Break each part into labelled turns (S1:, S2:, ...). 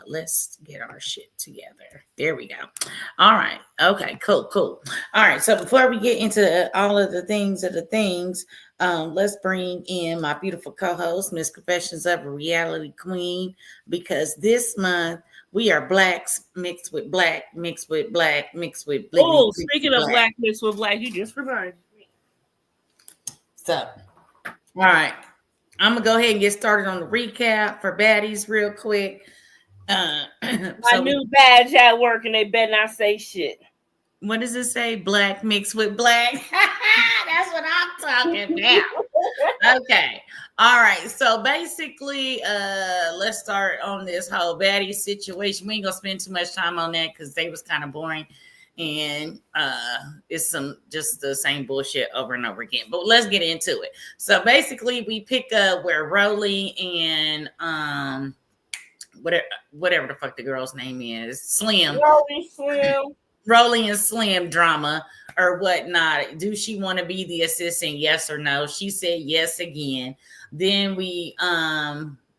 S1: let's get our shit together. There we go. All right. Okay, cool. All right. So before we get into all of the things, let's bring in my beautiful co-host, Miss Confessions of a Reality Queen, because this month we are blacks mixed with black, mixed with black, mixed with bliggity.
S2: Oh, speaking of black mixed with black, you just reminded me.
S1: So, all right. I'm going to go ahead and get started on the recap for baddies real quick.
S2: My new badge at work, and they better not say shit.
S1: What does it say? Black mixed with black. That's what I'm talking about. Okay. All right. So basically, let's start on this whole baddie situation. We ain't gonna spend too much time on that because they was kind of boring, and it's just the same bullshit over and over again. But let's get into it. So basically, we pick up where Rolly and whatever the fuck the girl's name is, Slim. Rolly and Slim drama or whatnot. Do she want to be the assistant? Yes or no? She said yes again. Then we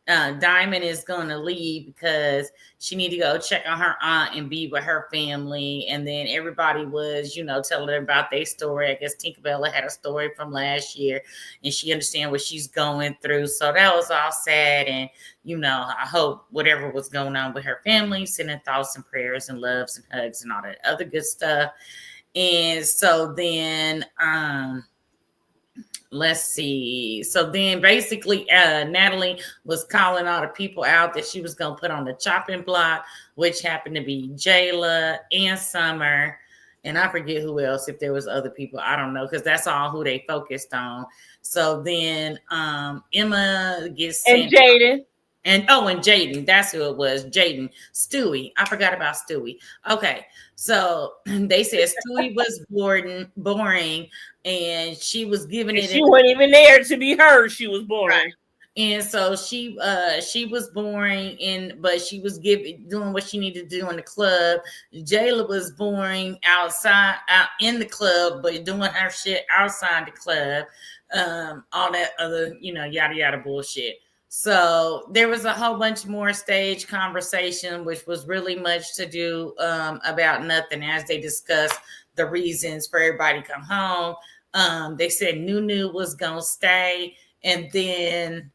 S1: Diamond is gonna leave because she need to go check on her aunt and be with her family. And then everybody was, telling her about their story. I guess Tinkerbella had a story from last year and she understand what she's going through. So that was all sad. And I hope whatever was going on with her family, sending thoughts and prayers and loves and hugs and all that other good stuff. And so then let's see. So then basically Natalie was calling all the people out that she was going to put on the chopping block, which happened to be Jayla and Summer. And I forget who else, if there was other people. I don't know, because that's all who they focused on. So then Emma gets sent.
S2: And Jaden.
S1: And Jaden, that's who it was. Jaden. Stewie. I forgot about Stewie. Okay. So they said Stewie was boring and she was giving it.
S2: She wasn't even there to be heard. She was boring. Right.
S1: And so she was boring but she was doing what she needed to do in the club. Jayla was boring out in the club, but doing her shit outside the club. All that other, yada yada bullshit. So there was a whole bunch more stage conversation, which was really much to do about nothing as they discussed the reasons for everybody to come home. They said Nunu was going to stay. And then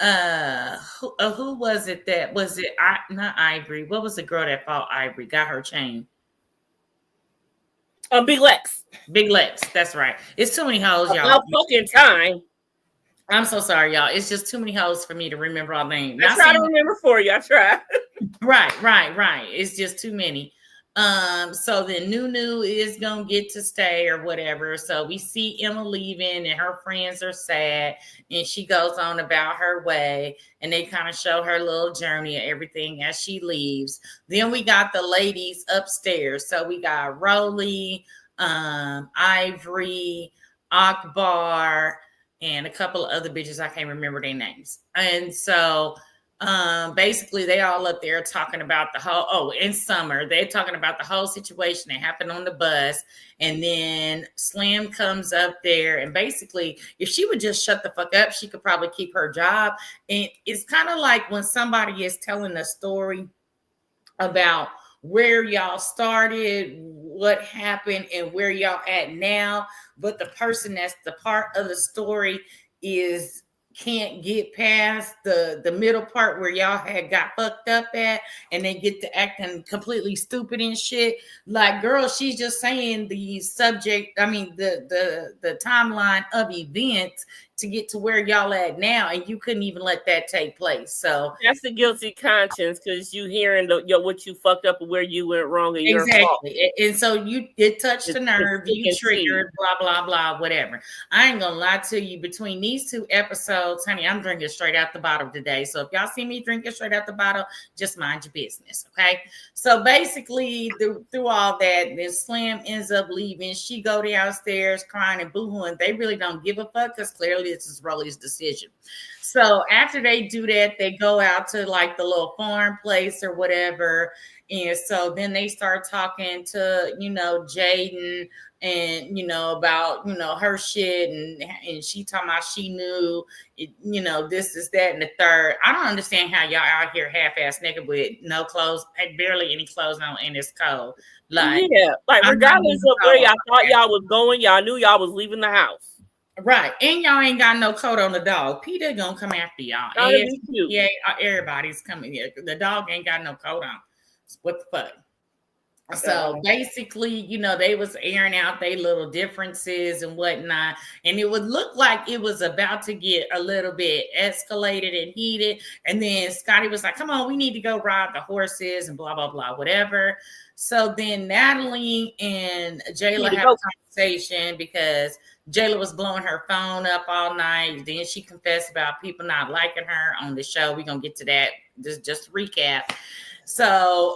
S1: who was it that was it? Not Ivory. What was the girl that fought Ivory? Got her chain.
S2: Big Lex.
S1: Big Lex. That's right. It's too many hoes, y'all.
S2: About fucking time.
S1: I'm so sorry, y'all. It's just too many hoes for me to remember all names.
S2: I try to remember for you. I try.
S1: Right. It's just too many. So then Nunu is gonna get to stay or whatever. So we see Emma leaving and her friends are sad and she goes on about her way and they kind of show her little journey of everything as she leaves. Then we got the ladies upstairs. So we got Rolly, Ivory, Akbar, and a couple of other bitches. I can't remember their names. And so basically they all up there talking about the whole, in Summer, they're talking about the whole situation that happened on the bus. And then Slim comes up there and basically, if she would just shut the fuck up, she could probably keep her job. And it's kind of like when somebody is telling a story about where y'all started, what happened, and where y'all at now. But the person that's the part of the story can't get past the middle part where y'all had got fucked up at, and they get to acting completely stupid and shit. Like, girl, she's just saying the timeline of events to get to where y'all at now, and you couldn't even let that take place. So
S2: that's the guilty conscience, because you hearing what you fucked up and where you went wrong and your fault.
S1: And so it touched the nerve, you triggered, blah blah blah, whatever. I ain't gonna lie to you, between these two episodes, honey, I'm drinking straight out the bottle today. So if y'all see me drinking straight out the bottle, just mind your business, okay? So basically through all that, then Slim ends up leaving. She go downstairs crying and boohooing. They really don't give a fuck because clearly this is Rolly's decision. So after they do that, they go out to like the little farm place or whatever. And so then they start talking to, Jaden and, about, her shit. And she talking about she knew, this is that and the third. I don't understand how y'all out here half-ass naked with no clothes, had barely any clothes on, and it's cold.
S2: Like regardless of where y'all thought y'all was going, y'all knew y'all was leaving the house.
S1: Right. And y'all ain't got no coat on the dog. Peter gonna come after y'all. Yeah, everybody's coming here. The dog ain't got no coat on. What the fuck? So basically, they was airing out their little differences and whatnot. And it would look like it was about to get a little bit escalated and heated. And then Scotty was like, come on, we need to go ride the horses and blah, blah, blah, whatever. So then Natalie and Jayla have a conversation because Jayla was blowing her phone up all night. Then she confessed about people not liking her on the show. We're going to get to that. Just to recap. So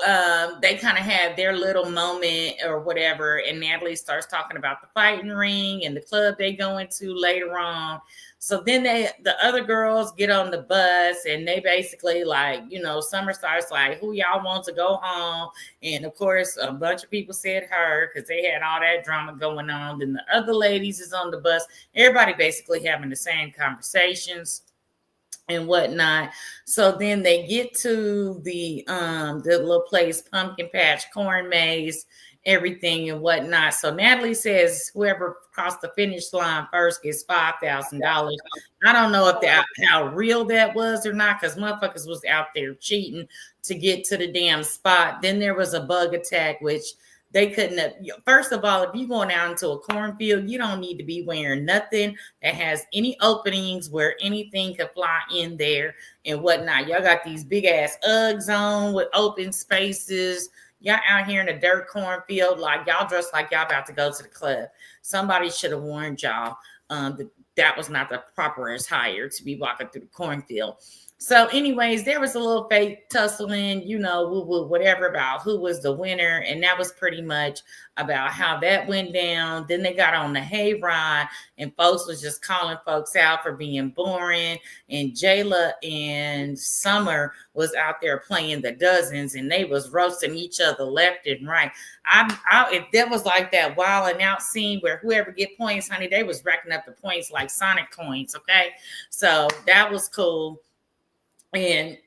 S1: they kind of had their little moment or whatever. And Natalie starts talking about the fighting ring and the club they go into later on. So then the other girls get on the bus and they basically like, Summer starts like, who y'all want to go home? And of course, a bunch of people said her because they had all that drama going on. Then the other ladies is on the bus. Everybody basically having the same conversations and whatnot. So then they get to the little place, Pumpkin Patch, Corn Maze, everything and whatnot. So Natalie says whoever crossed the finish line first gets $5,000. I don't know if how real that was or not, because motherfuckers was out there cheating to get to the damn spot. Then there was a bug attack, which they couldn't have. First of all, if you're going out into a cornfield, you don't need to be wearing nothing that has any openings where anything could fly in there and whatnot. Y'all got these big ass Uggs on with open spaces. Y'all out here in a dirt cornfield, like y'all dressed like y'all about to go to the club. Somebody should have warned y'all that was not the proper attire to be walking through the cornfield. So anyways, there was a little fake tussling, whatever about who was the winner. And that was pretty much about how that went down. Then they got on the hayride and folks was just calling folks out for being boring. And Jayla and Summer was out there playing the dozens and they was roasting each other left and right. If there was like that wilding out scene where whoever get points, honey, they was racking up the points like Sonic coins. Okay. So that was cool.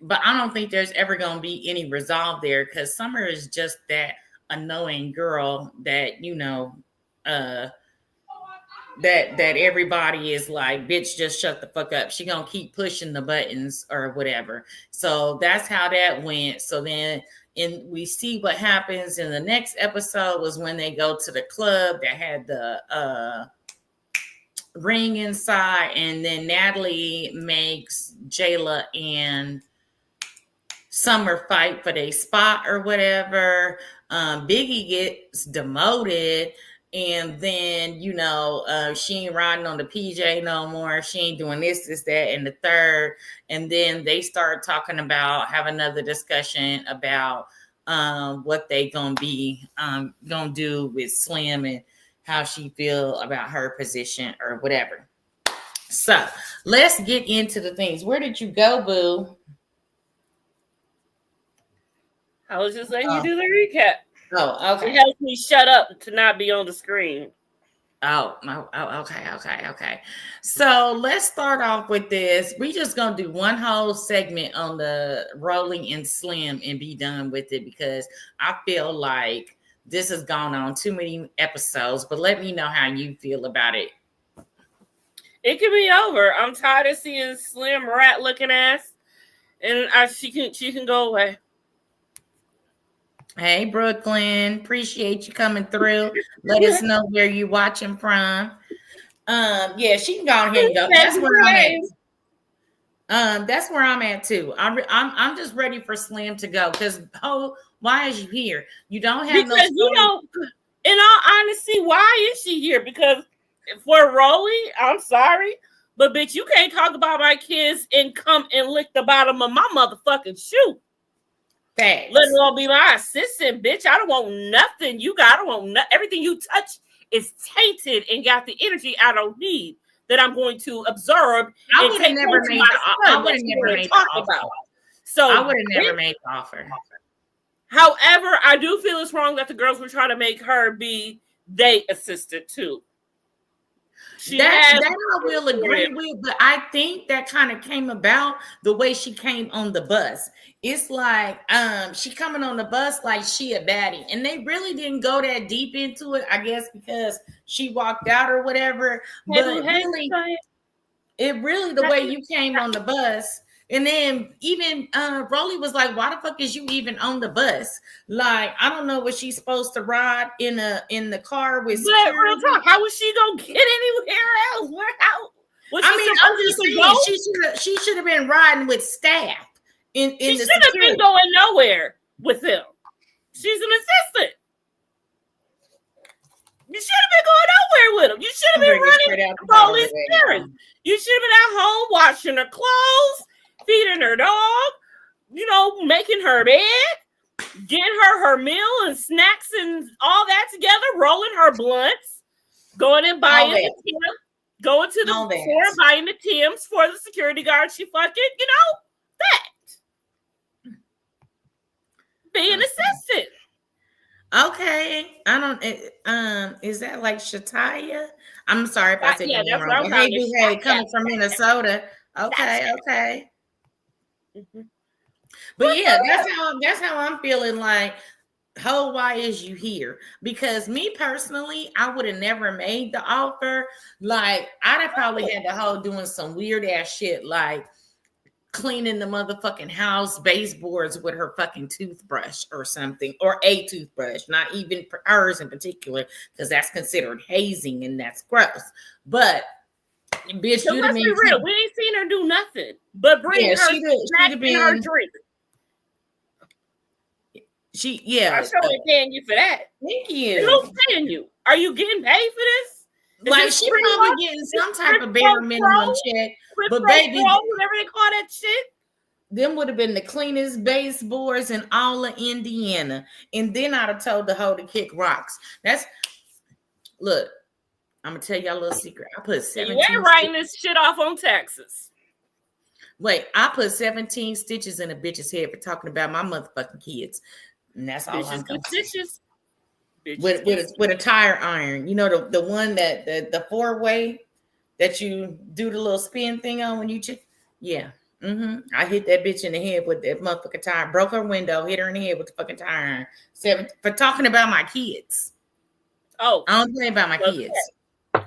S1: But I don't think there's ever going to be any resolve there because Summer is just that annoying girl that, that everybody is like, bitch, just shut the fuck up. She going to keep pushing the buttons or whatever. So that's how that went. So then we see what happens in the next episode was when they go to the club that had the ring inside, and then Natalie makes Jayla and Summer fight for their spot or whatever. Biggie gets demoted, and then she ain't riding on the PJ no more. She ain't doing this, that, and the third. And then they start talking about have another discussion about what they gonna be gonna do with Slim and how she feel about her position or whatever. So let's get into the things. Where did you go, boo?
S2: I was just letting you do the recap.
S1: Oh, okay.
S2: It helps me shut up to not be on the screen.
S1: Oh, okay. So let's start off with this. We just gonna do one whole segment on the Rolling and Slim and be done with it because I feel like this has gone on too many episodes, but let me know how you feel about it.
S2: It can be over. I'm tired of seeing Slim rat looking ass, and she can go away.
S1: Hey, Brooklyn, appreciate you coming through. Let us know where you're watching from. Yeah, she can go ahead and go. That's where I'm at. That's where I'm at too. I'm just ready for Slim to go because why is you here? You don't have
S2: because in all honesty, why is she here? Because for Rolly, I'm sorry, but bitch, you can't talk about my kids and come and lick the bottom of my motherfucking shoe.
S1: Thanks.
S2: Let alone be my assistant, bitch. I don't want nothing. I don't want everything you touch is tainted and got the energy I don't need. that I'm going to observe
S1: I
S2: and
S1: would have
S2: take
S1: never
S2: home to
S1: made
S2: my
S1: the. I
S2: son
S1: would
S2: that
S1: have
S2: you
S1: never
S2: want
S1: made
S2: to
S1: the
S2: talk
S1: offer.
S2: about. So
S1: I would have never made the offer.
S2: However, I do feel it's wrong that the girls were trying to make her be their assistant too.
S1: That I will agree with, but I think that kind of came about the way she came on the bus. It's like she coming on the bus like she a baddie, and they really didn't go that deep into it, I guess, because she walked out or whatever. But really, it really the way you came on the bus. And then even Rolly was like, why the fuck is you even on the bus? Like, I don't know, was she supposed to ride in the car with security?
S2: But real talk, how was she gonna get anywhere else? Where how was she
S1: I'm just saying she should have been riding with staff in
S2: she
S1: the
S2: should have been going nowhere with them. She's an assistant. You should have been going nowhere with them. You should have been running Rolly's errands. You should have been at home washing her clothes, feeding her dog, making her bed, getting her meal and snacks and all that together, rolling her blunts, going and buying the Tim, going to the store, buying the Tims for the security guard. She fucking, that. Being assistant.
S1: Okay, I don't. Is that like Shataya? I'm sorry if I said your name wrong. Hey, coming from Minnesota. Okay. Mm-hmm. But yeah, that's how I'm feeling. Like, ho, why is you here? Because me personally, I would have never made the offer. Like, I'd have probably had the hoe doing some weird ass shit, like cleaning the motherfucking house baseboards with her fucking toothbrush or something, or a toothbrush, not even hers in particular, because that's considered hazing and that's gross. But bitch,
S2: so let's be real. We ain't seen her do nothing but bring her snack and her drink. I'm totally paying you for that.
S1: Thank you.
S2: And who's paying you? Are you getting paid for this?
S1: Like, she probably getting some type of bare minimum check. But baby,
S2: whatever they call that shit,
S1: them would have been the cleanest baseboards in all of Indiana. And then I'd have told the hoe to kick rocks. Look, I'm gonna tell y'all a little secret. I put 17.
S2: You ain't writing this shit off on taxes.
S1: Wait, I put 17 stitches in a bitch's head for talking about my motherfucking kids. And that's all I'm gonna say. Stitches. With a tire iron, the one that the 4-way that you do the little spin thing on when you I hit that bitch in the head with that motherfucking tire, broke her window, hit her in the head with the fucking tire iron. For talking about my kids. I don't play about my kids.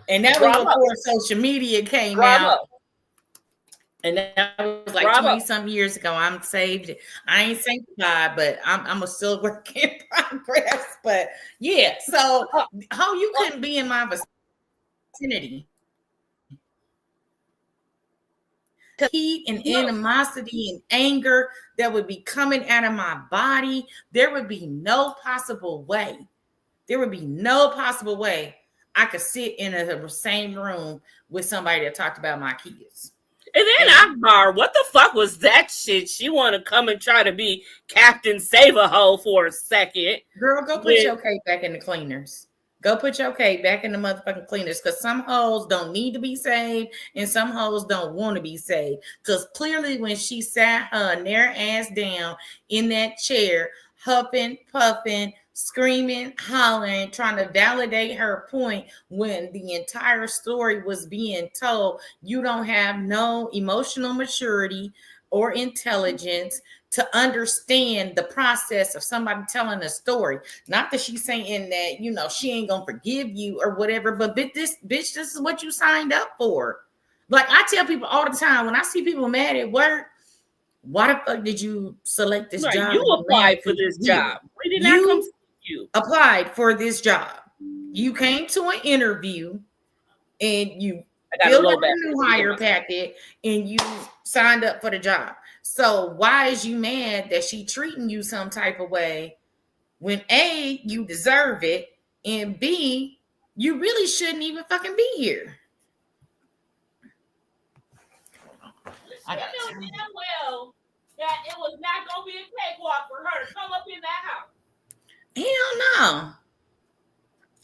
S1: And that was before social media came out. And that was like 20-some years ago. I'm saved. I ain't sanctified, but I'm a still work in progress. But yeah, so how you couldn't be in my vicinity? Heat and animosity and anger that would be coming out of my body. There would be no possible way. I could sit in the same room with somebody that talked about my kids.
S2: And then Akbar, what the fuck was that shit? She want to come and try to be Captain Save-A-Ho for a second.
S1: Girl, go put your cake back in the cleaners. Go put your cake back in the motherfucking cleaners, because some hoes don't need to be saved and some hoes don't want to be saved. Because clearly when she sat her narrow ass down in that chair, huffing, puffing, screaming, hollering, trying to validate her point when the entire story was being told, you don't have no emotional maturity or intelligence to understand the process of somebody telling a story. Not that she's saying that, she ain't gonna forgive you or whatever, but this is what you signed up for. Like, I tell people all the time, when I see people mad at work, why the fuck did you select this job?
S2: You applied for this job. We did not come to you.
S1: Applied for this job. You came to an interview and you filled out a new hire packet and you signed up for the job. So why is you mad that she treating you some type of way when A, you deserve it, and B, you really shouldn't even fucking be here?
S2: I know damn well that it was not gonna be a cakewalk for her to come up in that house.
S1: Hell no.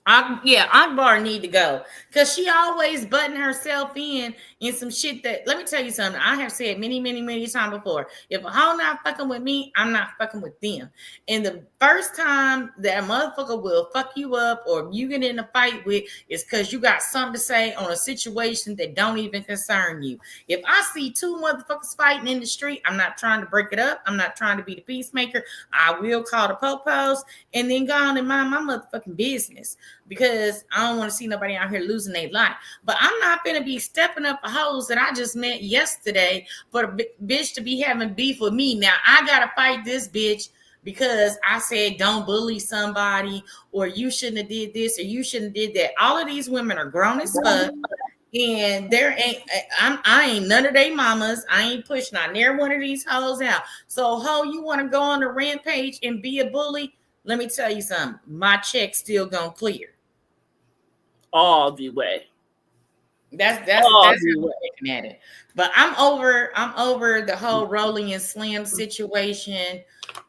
S1: Akbar need to go because she always button herself in some shit that. Let me tell you something. I have said many, many, many times before. If a hoe not fucking with me, I'm not fucking with them. And the first time that a motherfucker will fuck you up or you get in a fight with is because you got something to say on a situation that don't even concern you. If I see two motherfuckers fighting in the street, I'm not trying to break it up. I'm not trying to be the peacemaker. I will call the popos and then go on and mind my motherfucking business. Because I don't want to see nobody out here losing their life. But I'm not going to be stepping up for hoes that I just met yesterday for a bitch to be having beef with me. Now, I got to fight this bitch because I said don't bully somebody or you shouldn't have did this or you shouldn't have did that. All of these women are grown as fuck. And I ain't none of they mamas. I ain't pushing not near one of these hoes out. So, ho, you want to go on the rampage and be a bully? Let me tell you something. My check's still gonna clear.
S2: All the way.
S1: That's how I'm looking at it. But I'm over the whole Rolling and Slim situation.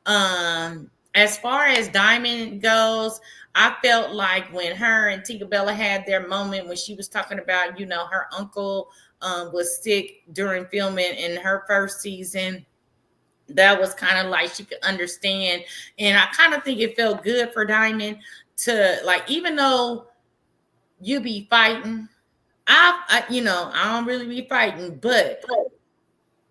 S1: As far as Diamond goes, I felt like when her and Tinkerbella had their moment when she was talking about, her uncle was sick during filming in her first season. That was kind of like she could understand. And I kind of think it felt good for Diamond to, like, even though you be fighting, I don't really be fighting, but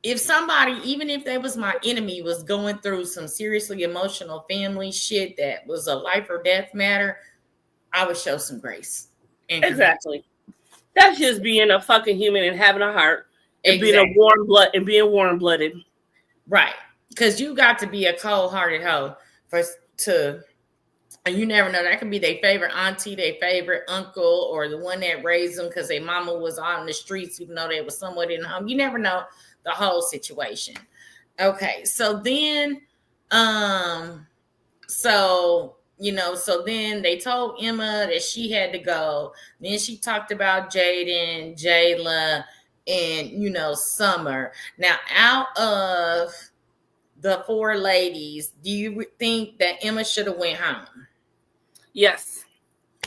S1: if somebody, even if they was my enemy, was going through some seriously emotional family shit that was a life or death matter, I would show some grace.
S2: Exactly. That's just being a fucking human and having a heart and being being warm-blooded.
S1: Right. Because you got to be a cold-hearted hoe and you never know. That could be their favorite auntie, their favorite uncle, or the one that raised them because their mama was out in the streets, even though they was somewhat in the home. You never know the whole situation. Okay, so then, so then they told Emma that she had to go. Then she talked about Jaden, Jayla, and Summer. Now, out of the four ladies, do you think that Emma should have went home?
S2: Yes.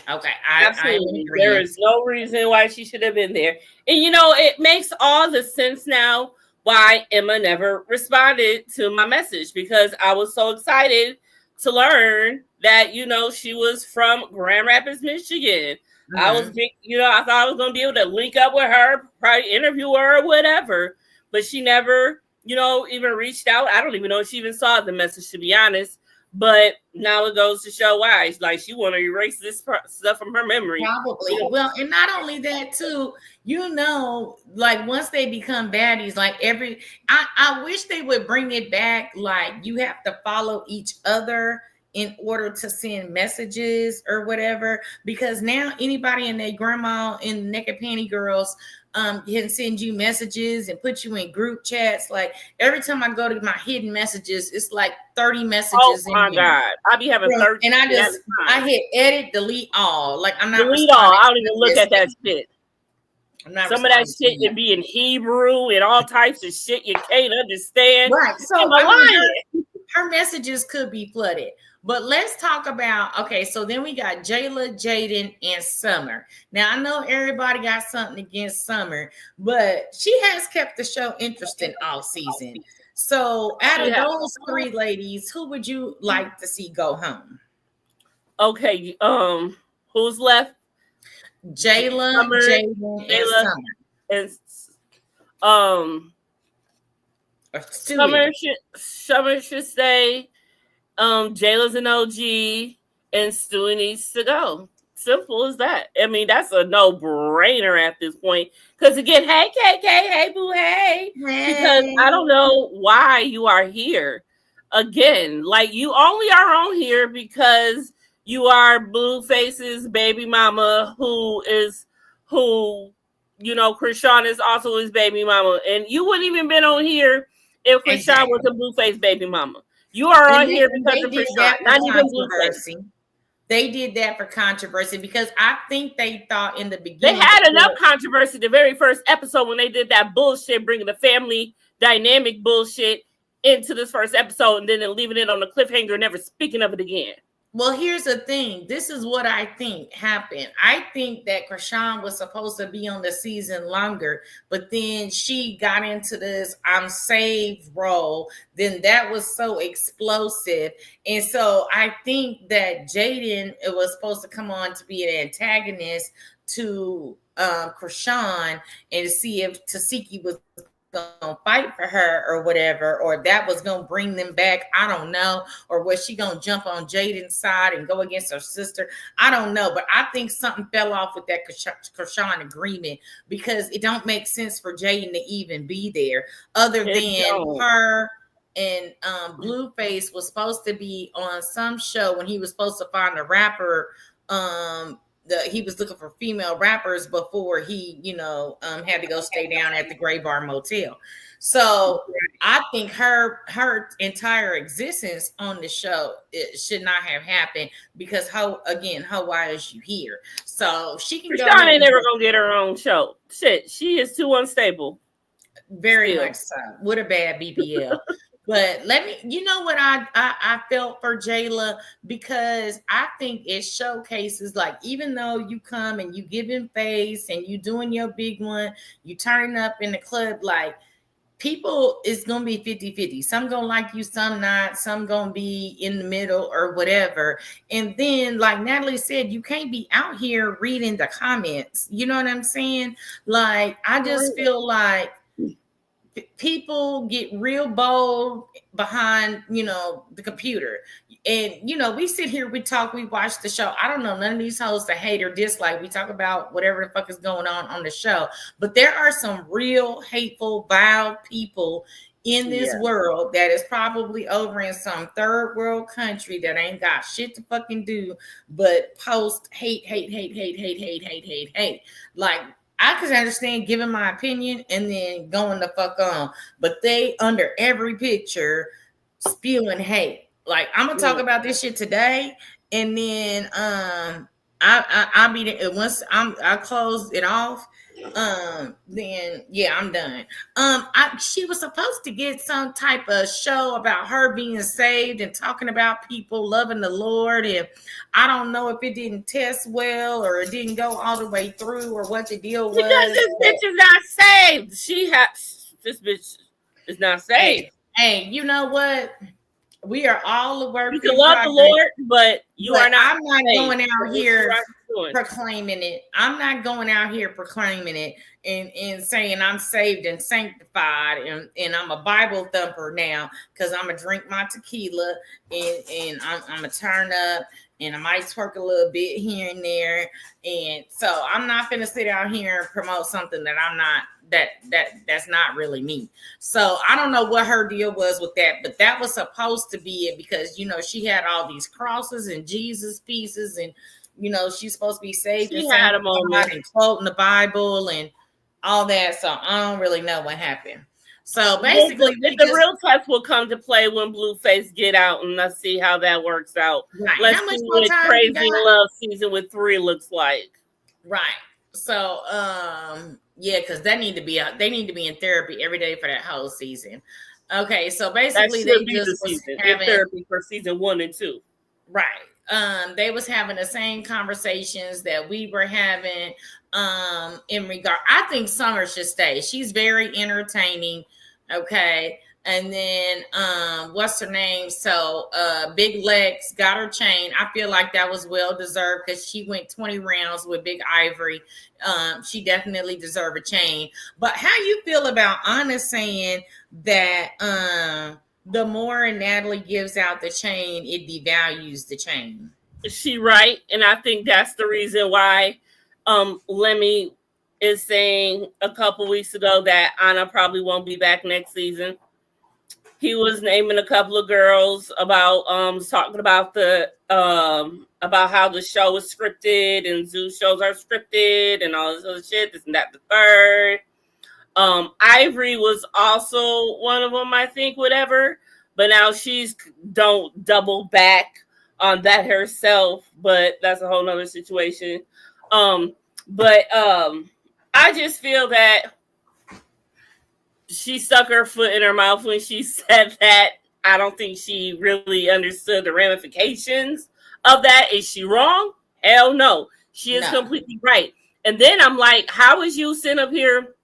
S1: Okay.
S2: Absolutely. There is no reason why she should have been there. And it makes all the sense now why Emma never responded to my message, because I was so excited to learn that, she was from Grand Rapids, Michigan. Mm-hmm. I was big, I thought I was going to be able to link up with her, probably interview her or whatever, but she never, even reached out. I don't even know if she even saw the message, to be honest. But now it goes to show why. It's like she want to erase this stuff from her memory.
S1: Probably. Well, and not only that too, like once they become baddies, like I wish they would bring it back. Like you have to follow each other in order to send messages or whatever. Because now anybody and their grandma in Naked Panty Girls can send you messages and put you in group chats. Like every time I go to my hidden messages, it's like 30 messages.
S2: Oh my God. I be having 30.
S1: And I hit edit, delete all. Like I'm not
S2: delete all. I don't even look at that shit. Some of that shit can be in Hebrew and all types of shit you can't understand.
S1: Right. So her messages could be flooded. But let's talk about, okay, so then we got Jayla, Jaden, and Summer. Now, I know everybody got something against Summer, but she has kept the show interesting all season. So out of those three ladies, who would you like to see go home?
S2: Okay, who's left?
S1: Jayla, Jaden, and Summer.
S2: Summer should stay. Jayla's an OG and Stewie needs to go. Simple as that. I mean, that's a no-brainer at this point. Because again, hey, KK, hey, boo, hey. Because I don't know why you are here. Again, like you only are on here because you are Blueface's baby mama who Krishan is also his baby mama. And you wouldn't even been on here if Krishan was a Blueface baby mama. You are on here because of Krishan, not even Blueface.
S1: They did that for controversy because I think they thought in the beginning
S2: they had enough controversy the very first episode when they did that bullshit, bringing the family dynamic bullshit into this first episode and then leaving it on a cliffhanger and never speaking of it again.
S1: Well, here's the thing. This is what I think happened. I think that Krishan was supposed to be on the season longer, but then she got into this I'm saved role. Then that was so explosive. And so I think that Jaden it was supposed to come on to be an antagonist to Krishan and to see if Tasiki was gonna fight for her or whatever, or that was gonna bring them back. I don't know. Or was she gonna jump on Jaden's side and go against her sister? I don't know. But I think something fell off with that Krishan agreement because it don't make sense for Jaden to even be there, other than her and Blueface was supposed to be on some show when he was supposed to find a rapper. He was looking for female rappers before he, had to go stay down at the Gray Bar Motel. So I think her entire existence on the show it should not have happened because why is you here? So she can
S2: Krishan ain't never gonna get her own show. Shit, she is too unstable.
S1: Very much so. With a bad BBL. But you know what I felt for Jayla, because I think it showcases, like, even though you come and you giving face and you doing your big one, you turning up in the club, like, people is going to be 50-50. Some going to like you, some not, some going to be in the middle or whatever. And then, like Natalie said, you can't be out here reading the comments. You know what I'm saying? Like, I just feel like people get real bold behind, the computer. And, we sit here, we talk, we watch the show. I don't know none of these hosts that hate or dislike. We talk about whatever the fuck is going on the show. But there are some real hateful, vile people in this world that is probably over in some third world country that ain't got shit to fucking do but post hate. Like, I could understand giving my opinion and then going the fuck on, but they under every picture spewing hate. Like, I'm gonna talk about this shit today, and then I'll be there once I close it off. Then I'm done. She was supposed to get some type of show about her being saved and talking about people loving the Lord, and I don't know if it didn't test well or it didn't go all the way through or what the deal was.
S2: Because this bitch is not saved. This bitch is not saved.
S1: Hey, you know what? We are all a work.
S2: You can love the Lord, but are not.
S1: I'm not going out here proclaiming it. I'm not going out here proclaiming it and saying I'm saved and sanctified and I'm a Bible thumper now because I'm gonna drink my tequila and I'm gonna turn up and I might twerk a little bit here and there. And so I'm not gonna sit out here and promote something that I'm not. That's not really me. So I don't know what her deal was with that, but that was supposed to be it because she had all these crosses and Jesus pieces, and she's supposed to be saved.
S2: She had a moment
S1: and quoting the Bible and all that. So I don't really know what happened. So basically,
S2: the real test will come to play when Blueface get out, and let's see how that works out.
S1: Right.
S2: Let's see what Crazy Love season with 3 looks like.
S1: Right. So because they need to be in therapy every day for that whole season. Okay, so basically
S2: they just was having therapy for season 1 and 2.
S1: Right. They was having the same conversations that we were having in regard. I think Summer should stay. She's very entertaining. Okay. And then what's her name? So Big Lex got her chain. I feel like that was well deserved because she went 20 rounds with Big Ivory. She definitely deserved a chain. But how you feel about Anna saying that the more Natalie gives out the chain, it devalues the chain?
S2: She right. And I think that's the reason why Lemmy is saying a couple weeks ago that Anna probably won't be back next season. He was naming a couple of girls about talking about the about how the show is scripted and Zoo shows are scripted and all this other shit. This and that, the third. Ivory was also one of them, I think, whatever. But now she's don't double back on that herself. But that's a whole nother situation. But I just feel that she stuck her foot in her mouth when she said that. I don't think she really understood the ramifications of that. Is she wrong? Hell no. She is
S1: No.
S2: completely right. And then I'm like, how is you sitting up here?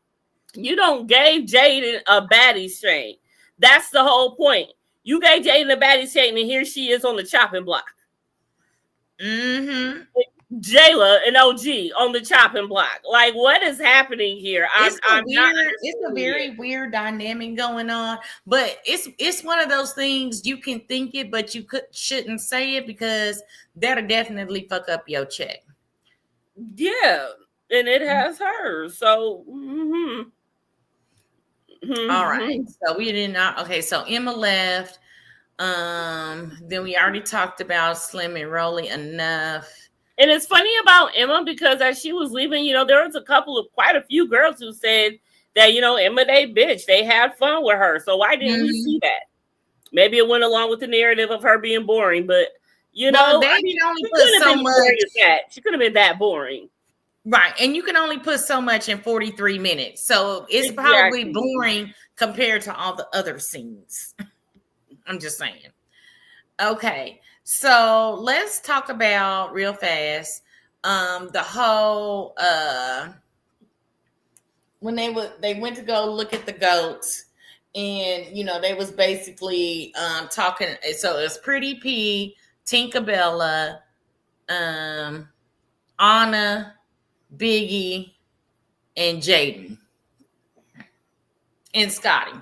S2: You don't gave Jaden a baddie strain. That's the whole point. You gave Jaden a baddie strain, and here she is on the chopping block.
S1: Mm-hmm.
S2: Jayla and OG on the chopping block. Like, what is happening here?
S1: It's a very weird dynamic going on, but it's one of those things you can think it, but you shouldn't say it because that'll definitely fuck up your check.
S2: Yeah, and it has her. So,
S1: all right. So we did not. Okay, so Emma left. Then we already talked about Slim and Rolly enough.
S2: And it's funny about Emma because as she was leaving, there was quite a few girls who said that, Emma, they bitch, they had fun with her. So why didn't we see that? Maybe it went along with the narrative of her being boring, but they
S1: can only put so much.
S2: She could have been that boring.
S1: Right. And you can only put so much in 43 minutes. So it's probably boring compared to all the other scenes. I'm just saying. Okay. So let's talk about real fast the whole when they went to go look at the goats, and they was basically talking. So it was Pretty P, Tinkerbella, Anna, Biggie, and Jaden and Scotty.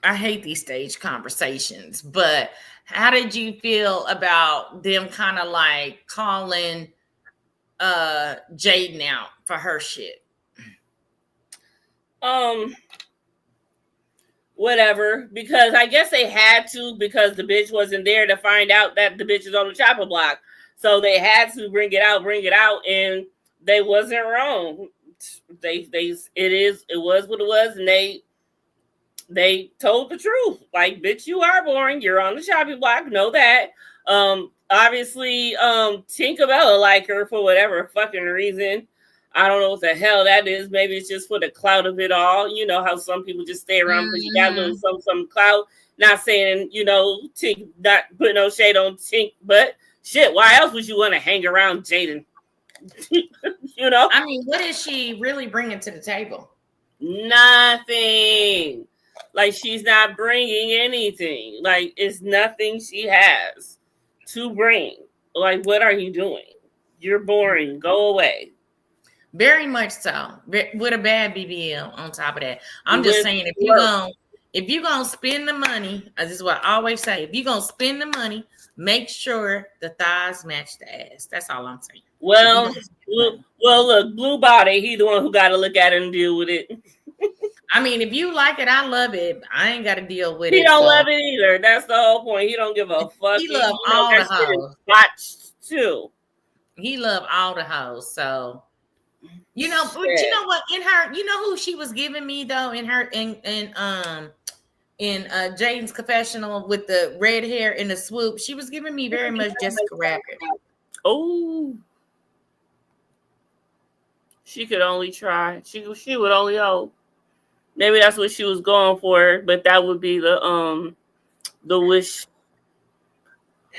S1: I hate these stage conversations, but how did you feel about them kind of like calling Jaden out for her shit?
S2: Whatever, because I guess they had to, because the bitch wasn't there to find out that the bitch is on the chopper block. So they had to bring it out, and they wasn't wrong. It was what it was, and they told the truth. Like, bitch, you are boring. You're on the chopping block. Know that. Obviously, Tinkerbella like her for whatever fucking reason. I don't know what the hell that is. Maybe it's just for the clout of it all. You know how some people just stay around because you got a little some clout. Not saying, Tink, not put no shade on Tink, but shit, why else would you want to hang around Jaden?
S1: I mean, what is she really bringing to the table?
S2: Nothing. Like, she's not bringing anything. Like, it's nothing she has to bring. Like, what are you doing? You're boring. Go away.
S1: Very much so. With a bad BBL on top of that. I'm just saying, if you're gonna spend the money, this is what I always say, if you're gonna spend the money, make sure the thighs match the ass. That's all I'm saying.
S2: Well, look, Blue Body, he the one who got to look at it and deal with it.
S1: I mean, if you like it, I love it. I ain't got to deal with
S2: it.
S1: He
S2: don't love it either. That's the whole point. He don't give a fuck.
S1: He love all the hoes.
S2: Watched too.
S1: He love all the hoes. So, but you know what? In her, who she was giving me though? In Jaden's confessional with the red hair and the swoop, she was giving me very much Jessica Rabbit.
S2: Oh. She could only try. She would only hope. Maybe that's what she was going for, but that would be the wish.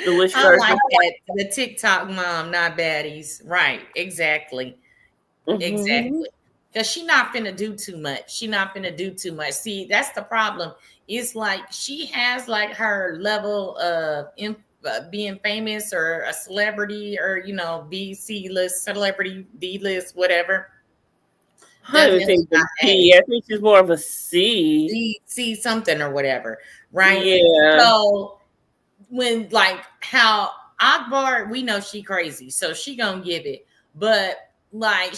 S2: The wish.
S1: I like that. The TikTok mom, not baddies. Right? Exactly. Mm-hmm. Exactly. Because she not finna do too much. See, that's the problem. It's like she has like her level of being famous or a celebrity or B, C list, celebrity, D list, whatever.
S2: I think I think she's more of a C.
S1: C something or whatever, right?
S2: Yeah.
S1: So when like how Akbar, we know she crazy, so she gonna give it, but like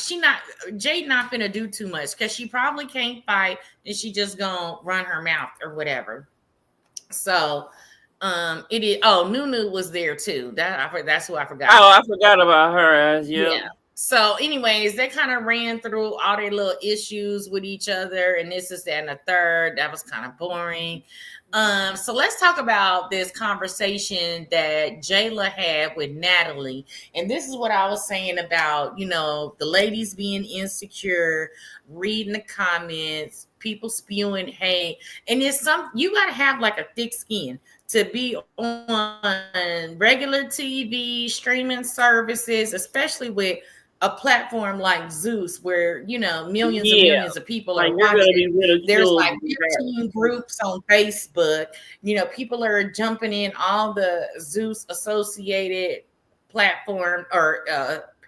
S1: Jade not finna do too much because she probably can't fight and she just gonna run her mouth or whatever. So it is. Oh, Nunu was there too. That's who I forgot.
S2: Oh, I forgot about her. Yeah.
S1: So, anyways, they kind of ran through all their little issues with each other, and this is that and the third. That was kind of boring. So let's talk about this conversation that Jayla had with Natalie. And this is what I was saying about, the ladies being insecure, reading the comments, people spewing hate, and it's you got to have like a thick skin to be on regular TV streaming services, especially with a platform like Zeus, where millions and
S2: Yeah,
S1: millions of people
S2: like
S1: are
S2: you're gonna
S1: watching.
S2: be
S1: There's
S2: ridiculed.
S1: like 15 groups on Facebook. People are jumping in all the Zeus associated platform or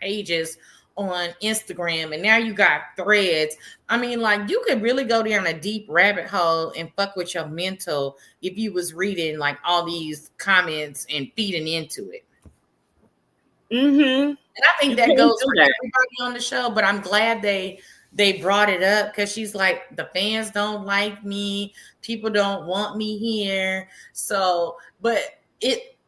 S1: pages on Instagram, and now you got threads. I mean, like, you could really go down a deep rabbit hole and fuck with your mental if you was reading like all these comments and feeding into it.
S2: Mm-hmm.
S1: And I think that goes for everybody on the show, but I'm glad they brought it up, because she's like, the fans don't like me, people don't want me here. So, but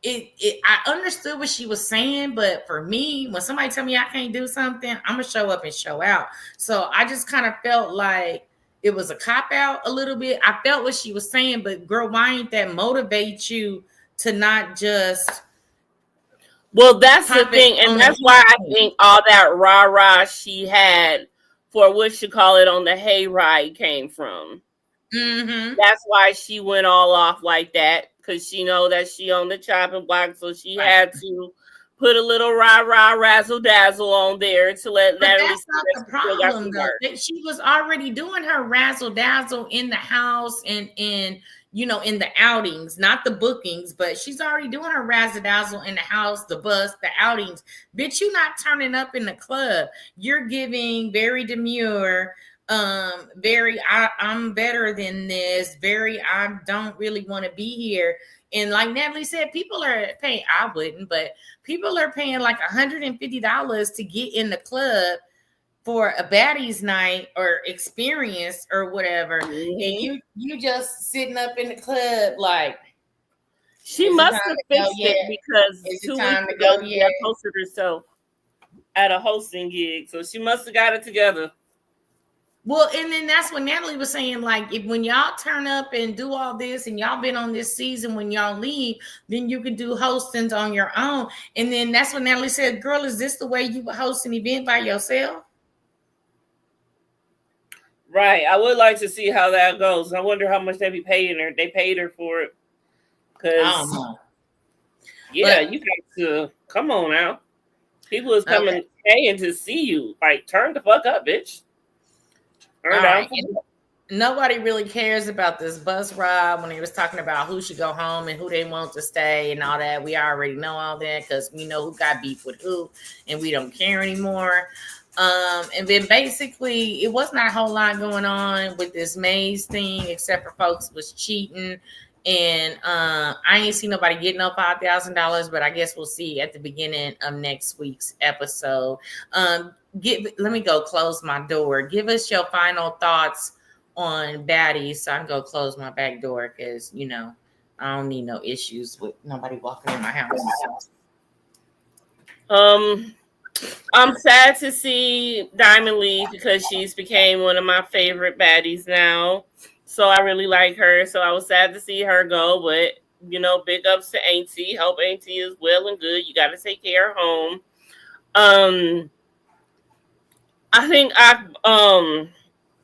S1: I understood what she was saying, but for me, when somebody tell me I can't do something, I'm gonna show up and show out. So I just kind of felt like it was a cop out a little bit. I felt what she was saying, but girl, why ain't that motivate you to not just...
S2: Well, that's the thing, and that's why I think all that rah-rah she had for what you call it on the hayride came from.
S1: Mm-hmm.
S2: That's why she went all off like that, because she know that she on the chopping block, so she had to put a little rah-rah razzle-dazzle on there to let that.
S1: But that's not the problem, though. She was already doing her razzle-dazzle in the house and in the outings, not the bookings, but she's already doing her razzle-dazzle in the house, the bus, the outings. Bitch, you not turning up in the club. You're giving very demure, very I'm better than this, very I don't really want to be here. And like Natalie said, people are paying, I wouldn't, but people are paying like $150 to get in the club for a baddies night or experience or whatever.
S2: Mm-hmm.
S1: And you just sitting up in the club like...
S2: She must have fixed it, because 2 weeks ago she had posted herself at a hosting gig. So she must have got it together.
S1: Well, and then that's what Natalie was saying. Like, when y'all turn up and do all this and y'all been on this season, when y'all leave, then you can do hostings on your own. And then that's what Natalie said, girl, is this the way you would host an event by yourself?
S2: Right. I would like to see how that goes. I wonder how much they be paying her. They paid her for it. Because, yeah, you got to, come on now. People is coming paying to see you. Like, turn the fuck up, bitch.
S1: Nobody really cares about this bus ride when he was talking about who should go home and who they want to stay and all that. We already know all that, because we know who got beef with who, and we don't care anymore. And then basically it was not a whole lot going on with this Maze thing, except for folks was cheating. And I ain't seen nobody get no $5,000, but I guess we'll see at the beginning of next week's episode. Let me go close my door. Give us your final thoughts on baddies, so I can go close my back door, because I don't need no issues with nobody walking in my house.
S2: I'm sad to see Diamond leave, because she's became one of my favorite baddies now. So I really like her. So I was sad to see her go, but big ups to Auntie. Hope Auntie is well and good. You got to take care of home. I think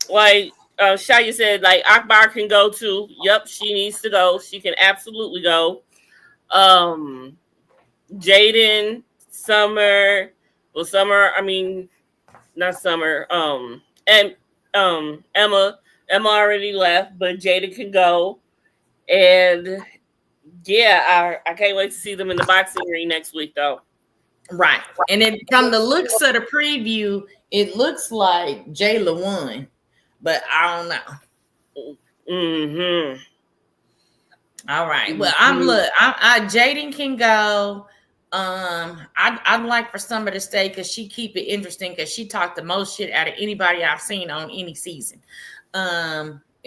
S2: like Shaya said, like Akbar can go too. Yep, she needs to go. She can absolutely go. Jaden, Summer, I mean, not Summer. And Emma already left, but Jada can go. And yeah, I can't wait to see them in the boxing ring next week, though.
S1: Right. And then from the looks of the preview, it looks like Jayla won, but I don't know.
S2: Mm-hmm.
S1: All right. Well, Jaden can go. I'd like for Summer to stay, because she keep it interesting, because she talked the most shit out of anybody I've seen on any season.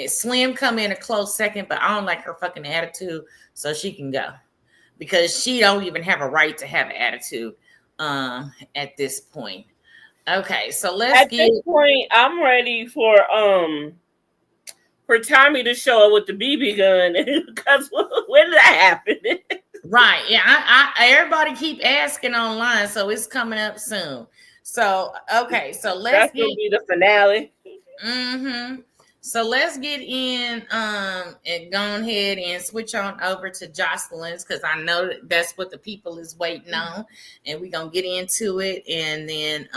S1: Slim come in a close second, but I don't like her fucking attitude, so she can go, because she don't even have a right to have an attitude at this point. Okay, so this
S2: point, I'm ready for Tommy to show up with the BB gun, because when did that happen?
S1: Right. Yeah, I everybody keep asking online, so it's coming up soon. So okay, so
S2: that's gonna be the finale.
S1: Mm-hmm. So let's get in and go ahead and switch on over to Joseline's because I know that's what the people is waiting on. And we're gonna get into it and then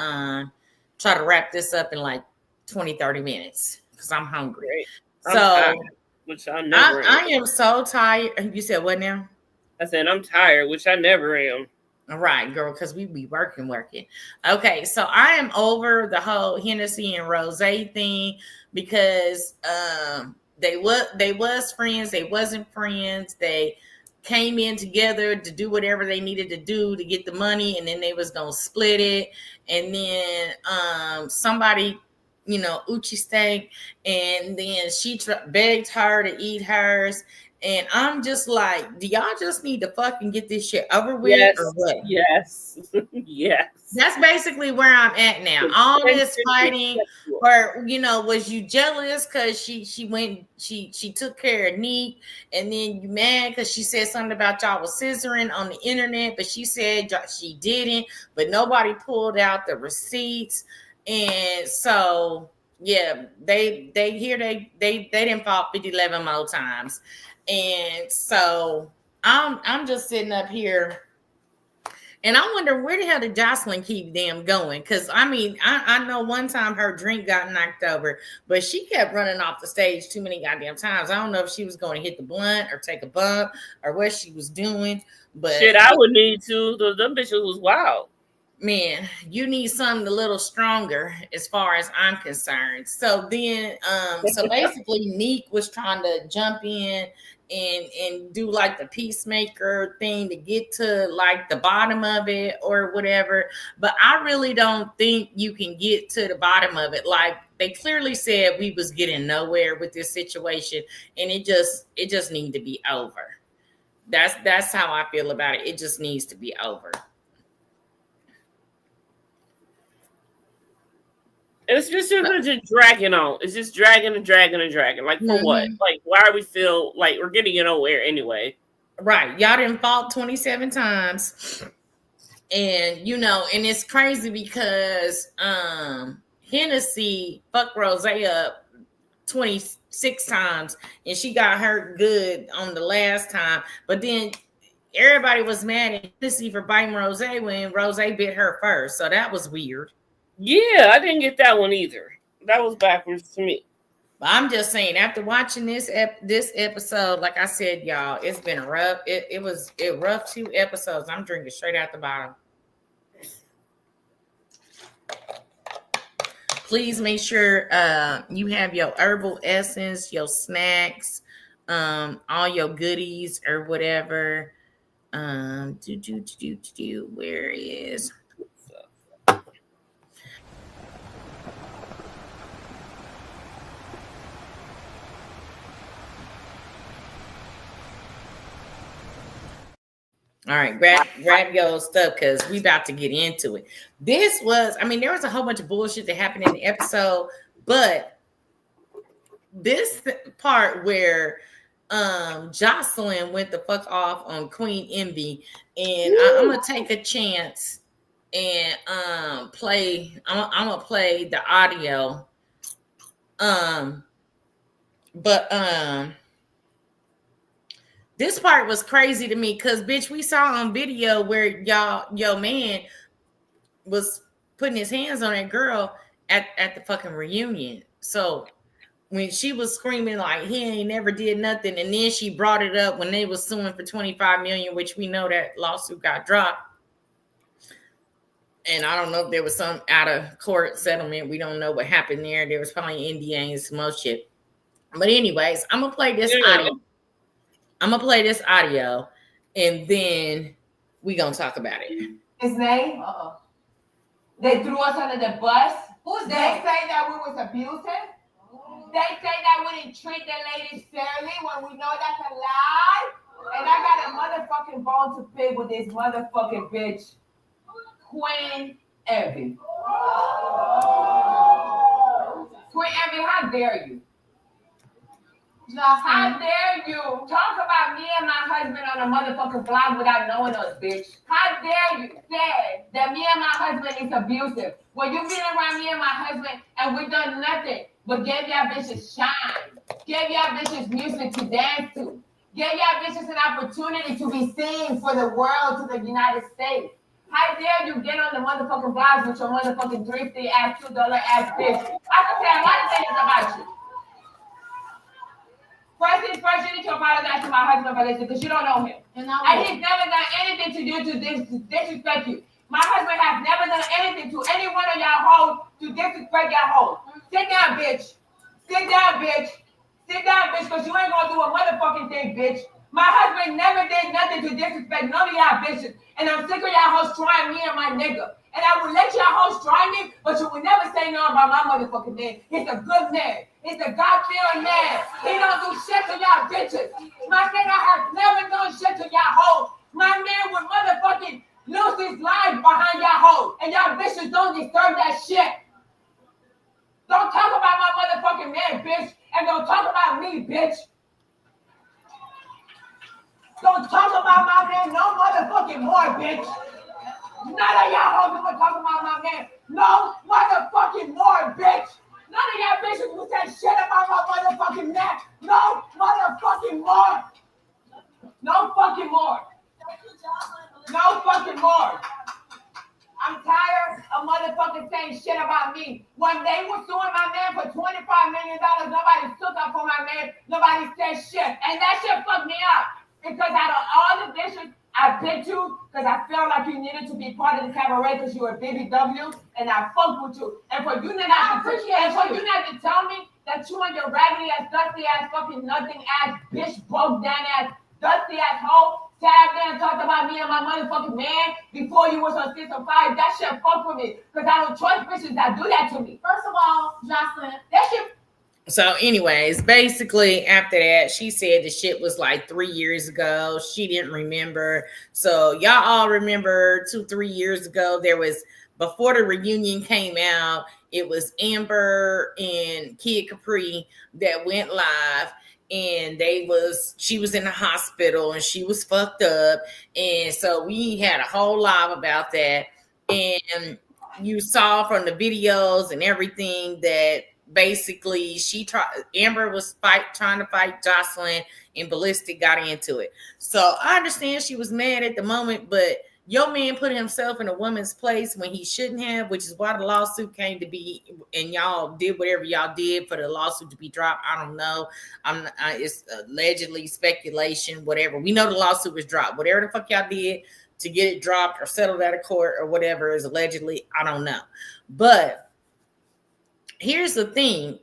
S1: try to wrap this up in like 20, 30 minutes because I'm hungry.
S2: Great. I'm tired,
S1: So
S2: which I never am.
S1: I am so tired. You said what now?
S2: I said I'm tired, which I never am.
S1: All right, girl, because we be working. Okay, so I am over the whole Hennessy and Rose thing because they was friends, they wasn't friends, they came in together to do whatever they needed to do to get the money, and then they was gonna split it, and then somebody, Uchi stank, and then she begged her to eat hers. And I'm just like, do y'all just need to fucking get this shit over with or what?
S2: Yes. Yes.
S1: That's basically where I'm at now. All this fighting, or was you jealous because she took care of Neek, and then you mad because she said something about y'all was scissoring on the internet, but she said she didn't, but nobody pulled out the receipts, and so yeah, they didn't fall 50-11 more times. And so I'm just sitting up here, and I wonder where the hell did Joseline keep them going? Because I know one time her drink got knocked over, but she kept running off the stage too many goddamn times. I don't know if she was going to hit the blunt or take a bump or what she was doing. But
S2: shit, I would need to. Them bitches was wild.
S1: Man, you need something a little stronger as far as I'm concerned. So then, so basically Neek was trying to jump in and do like the peacemaker thing to get to like the bottom of it or whatever. But I really don't think you can get to the bottom of it. Like they clearly said we was getting nowhere with this situation, and it just needs to be over. That's how I feel about it. It just needs to be over.
S2: It's just dragging on. It's just dragging and dragging and dragging. Like for what? Like why are we feel like we're getting nowhere anyway?
S1: Right. Y'all didn't fought 27 times. And and it's crazy because Hennessy fucked Rose up 26 times and she got hurt good on the last time. But then everybody was mad at Hennessy for biting Rose when Rose bit her first. So that was weird.
S2: Yeah, I didn't get that one either. That was backwards to me.
S1: But I'm just saying, after watching this episode, like I said, y'all, it's been rough. It was rough 2 episodes. I'm drinking straight out the bottle. Please make sure you have your herbal essence, your snacks, all your goodies or whatever. Where is? All right, grab your stuff because we about to get into it. This was, there was a whole bunch of bullshit that happened in the episode, but this part where Joseline went the fuck off on Queen Envy, and I'm gonna take a chance and play. I'm gonna play the audio. This part was crazy to me because, bitch, we saw on video where your man was putting his hands on that girl at the fucking reunion. So when she was screaming like he ain't never did nothing, and then she brought it up when they was suing for $25 million, which we know that lawsuit got dropped. And I don't know if there was some out of court settlement. We don't know what happened there. There was probably NDA and some more shit. But anyways, I'm gonna play this audio. And then we gonna talk about it.
S3: His name? They threw us under the bus. Who's they? They say that we was abusive. They say that we didn't treat the ladies fairly when we know that's a lie. And I got a motherfucking bone to pick with this motherfucking bitch, Queen Evie. Queen Evie, how dare you? How dare you talk about me and my husband on a motherfucking vlog without knowing us, bitch? How dare you say that me and my husband is abusive when you've been around me and my husband and we done nothing but gave y'all bitches shine, gave y'all bitches music to dance to, gave y'all bitches an opportunity to be seen for the world, to the United States. How dare you get on the motherfucking blogs with your motherfucking thrifty ass, $2 ass bitch? I can say a lot of things about you. First things first, you need to apologize to my husband for this because you don't know him. And he's never done anything to you to disrespect you. My husband has never done anything to any one of y'all hoes to disrespect y'all hoes. Sit down, bitch. Sit down, bitch. Sit down, bitch, because you ain't gonna do a motherfucking thing, bitch. My husband never did nothing to disrespect none of y'all bitches. And I'm sick of y'all hoes trying me and my nigga. And I will let y'all hoes try me, but you will never say no about my motherfucking man. He's a good man. He's a God-fearing man. He don't do shit to y'all bitches. My nigga has never done shit to y'all hoes. My man would motherfucking lose his life behind y'all hoes. And y'all bitches don't deserve that shit. Don't talk about my motherfucking man, bitch. And don't talk about me, bitch. Don't talk about my man no motherfucking more, bitch. None of y'all hoes gonna talk about my man no motherfucking more, bitch. None of y'all bitches will say shit about my motherfucking man. No motherfucking more. No fucking more. No fucking more. I'm tired of motherfucking saying shit about me. When they were suing my man for $25 million, nobody stood up for my man. Nobody said shit. And that shit fucked me up. Because out of all the bitches I've been to, because I felt like you needed to be part of the cabaret because you were BBW, and I fucked with you. And for you not to tell me that you and your raggedy ass, dusty ass, fucking nothing ass, bitch, broke down ass, dusty ass hoe, sat there and talked about me and my motherfucking man before you was on 6 or 5. That shit fucked with me. Because I don't trust bitches that do that to me. First of all, Jocelyn, that shit.
S1: So anyways, basically after that, she said the shit was like 3 years ago. She didn't remember. So y'all all remember 2-3 years ago, there was, before the reunion came out, it was Amber and Kid Capri that went live. And she was in the hospital and she was fucked up. And so we had a whole live about that. And you saw from the videos and everything that basically Amber was trying to fight Joseline, and Ballistic got into it. So I understand she was mad at the moment, but your man put himself in a woman's place when he shouldn't have, which is why the lawsuit came to be, and y'all did whatever y'all did for the lawsuit to be dropped. I don't know. It's allegedly speculation, whatever. We know the lawsuit was dropped. Whatever the fuck y'all did to get it dropped or settled out of court or whatever is allegedly, I don't know. But here's the thing.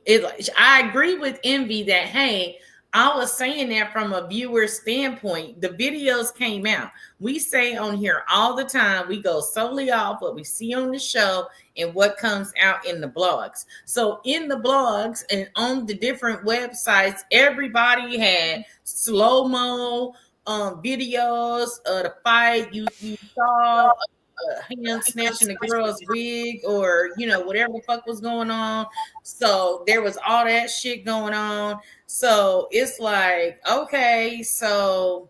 S1: I agree with Envy that, hey, I was saying that from a viewer standpoint. The videos came out. We say on here all the time, we go solely off what we see on the show and what comes out in the blogs. So in the blogs and on the different websites, everybody had slow-mo videos of the fight. You saw him snatching the girl's wig or, whatever the fuck was going on. So there was all that shit going on. So it's like, okay, so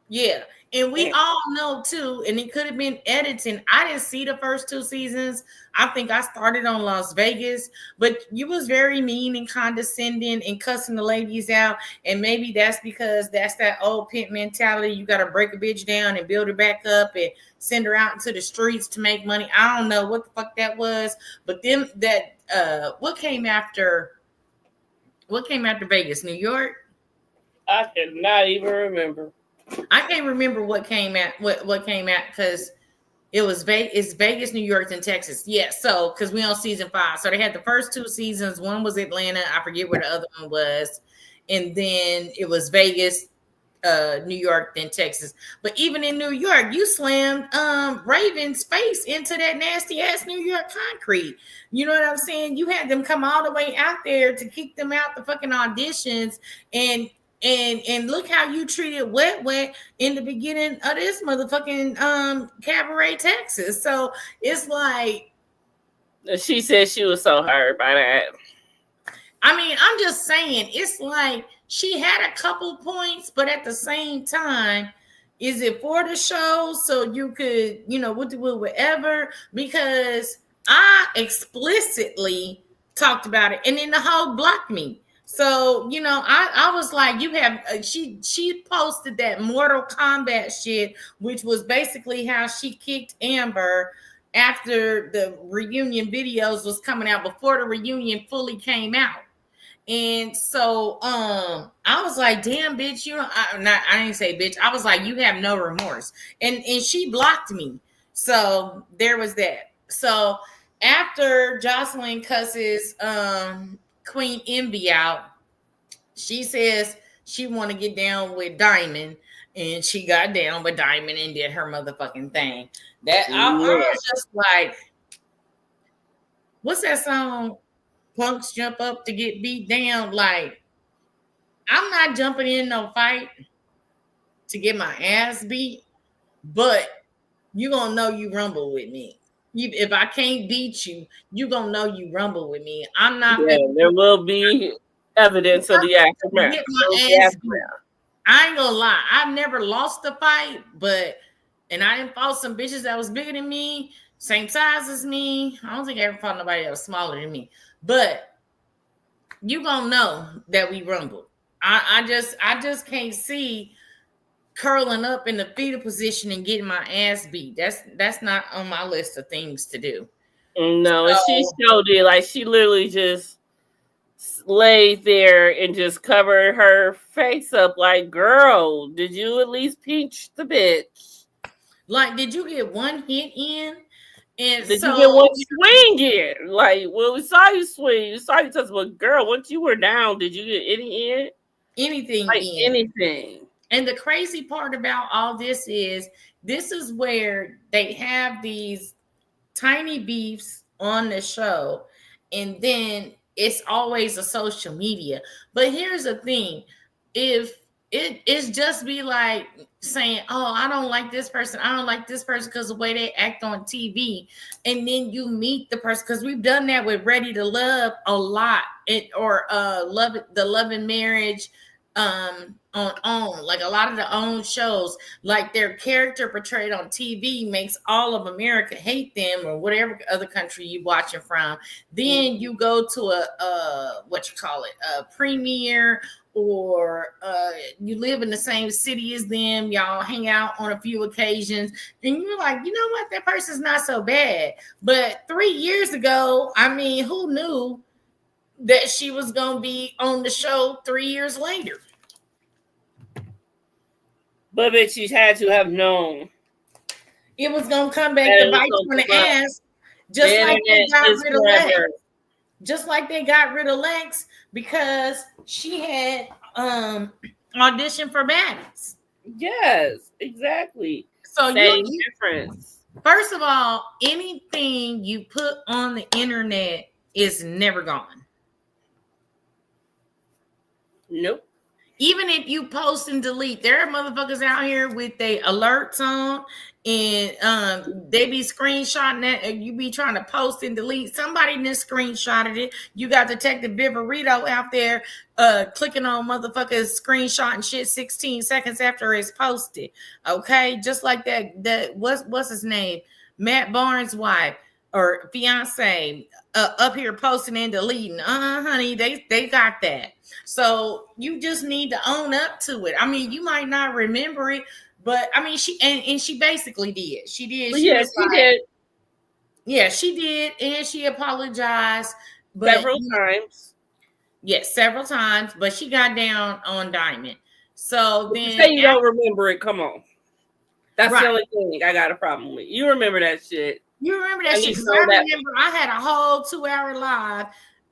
S1: yeah. And we all know too, and it could have been editing. I didn't see the first 2 seasons. I think I started on Las Vegas, but you was very mean and condescending and cussing the ladies out. And maybe that's because that's that old pimp mentality. You got to break a bitch down and build her back up and send her out into the streets to make money. I don't know what the fuck that was, but then what came after Vegas? New York?
S2: I cannot even remember.
S1: I can't remember what came out because it was Vegas, New York, and Texas. Yeah, so because we on season 5, so they had the first 2 seasons. One was Atlanta. I forget where the other one was, and then it was Vegas, New York, then Texas. But even in New York, you slammed Raven's face into that nasty ass New York concrete. You know what I'm saying? You had them come all the way out there to kick them out the fucking auditions, and look how you treated Wet in the beginning of this motherfucking cabaret, Texas. So it's like,
S2: she said she was so hurt by that.
S1: I mean, I'm just saying, it's like she had a couple points, but at the same time, is it for the show so you could, whatever? Because I explicitly talked about it, and then the hoe blocked me. So I was like, you have she posted that Mortal Kombat shit, which was basically how she kicked Amber after the reunion videos was coming out, before the reunion fully came out. And so I was like, damn, bitch, I didn't say bitch. I was like, you have no remorse. And she blocked me. So there was that. So after Jocelyn cusses Queen Envy out, she says she want to get down with Diamond, and she got down with Diamond and did her motherfucking thing. That I was just like, what's that song? Punks jump up to get beat down. Like, I'm not jumping in no fight to get my ass beat, but you gonna know you rumble with me. If I can't beat you, you gonna know you rumble with me. I'm not.
S2: Yeah, there will be evidence of the aftermath.
S1: Get my ass beat. I ain't gonna lie. I've never lost a fight, and I didn't fought some bitches that was bigger than me, same size as me. I don't think I ever fought nobody that was smaller than me. But you gonna know that we rumbled. I just can't see curling up in the fetal position and getting my ass beat. That's not on my list of things to do.
S2: No, and she showed it. Like, she literally just laid there and just covered her face up. Like, girl, did you at least pinch the bitch?
S1: Like, did you get one hit in? And
S2: did you get one swing in? Like, well, we saw you swing. We saw you touch. But girl, once you were down, did you get any in?
S1: Anything
S2: like
S1: in?
S2: Anything.
S1: And the crazy part about all this is where they have these tiny beefs on the show, and then it's always a social media. But here's the thing: if it's just be like saying, oh, I don't like this person, I don't like this person because the way they act on TV, and then you meet the person, because we've done that with Ready to Love a lot, or the Love and Marriage, on like a lot of the own shows, like their character portrayed on TV makes all of America hate them, or whatever other country you watching from. Then you go to a premiere, or you live in the same city as them, y'all hang out on a few occasions, and you're like, you know what, that person's not so bad. But 3 years ago, I mean, who knew that she was gonna be on the show 3 years later?
S2: But bitch, she had to have known
S1: it was gonna come back to bite you in the ass, just like they got rid of Lex. Just like they got rid of Lex because she had auditioned for Baddies.
S2: Yes, exactly.
S1: So
S2: same difference.
S1: First of all, anything you put on the internet is never gone.
S2: Nope.
S1: Even if you post and delete, there are motherfuckers out here with their alerts on, and they be screenshotting that, and you be trying to post and delete. Somebody just screenshotted it. You got Detective Viverito out there clicking on motherfuckers screenshotting shit 16 seconds after it's posted. Okay, just like that what's his name? Matt Barnes' wife or fiance up here posting and deleting. Honey, they got that. So you just need to own up to it. I mean, you might not remember it, but I mean, she basically did. She did. She
S2: did.
S1: Yeah, she did, and she apologized
S2: several times.
S1: Yes, several times. But she got down on Diamond. So then,
S2: you say you don't remember it. Come on, that's the only thing I got a problem with. You remember that shit.
S1: You remember that shit? Because I remember I had a whole 2-hour live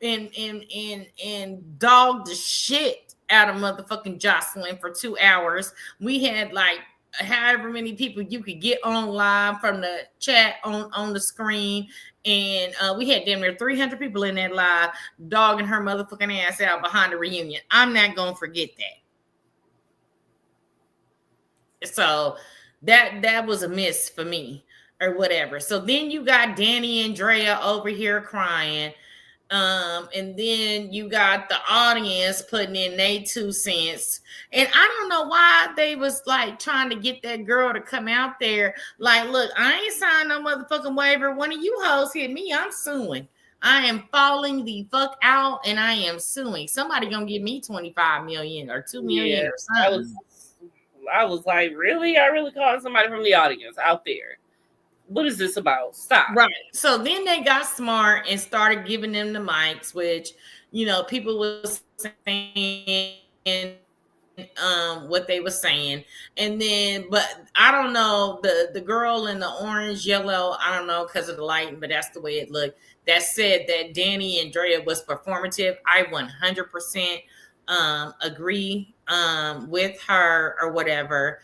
S1: and dogged the shit out of motherfucking Jocelyn for 2 hours. We had like however many people you could get on live from the chat on the screen, and we had damn near 300 people in that live dogging her motherfucking ass out behind the reunion. I'm not gonna forget that. So that was a miss for me, or whatever. So then you got Danny and Drea over here crying. And then you got the audience putting in their 2 cents. And I don't know why they was like trying to get that girl to come out there. Like, look, I ain't signed no motherfucking waiver. One of you hoes hit me, I'm suing. I am falling the fuck out and I am suing. Somebody gonna give me 25 million or 2 million or something.
S2: I was like, really? I really called somebody from the audience out there. What is this about? Stop.
S1: Right. So then they got smart and started giving them the mics, which, people was saying what they were saying. And then, but I don't know, the girl in the orange, yellow, I don't know because of the lighting, but that's the way it looked. That said that Danny and Drea was performative. I 100% agree with her or whatever,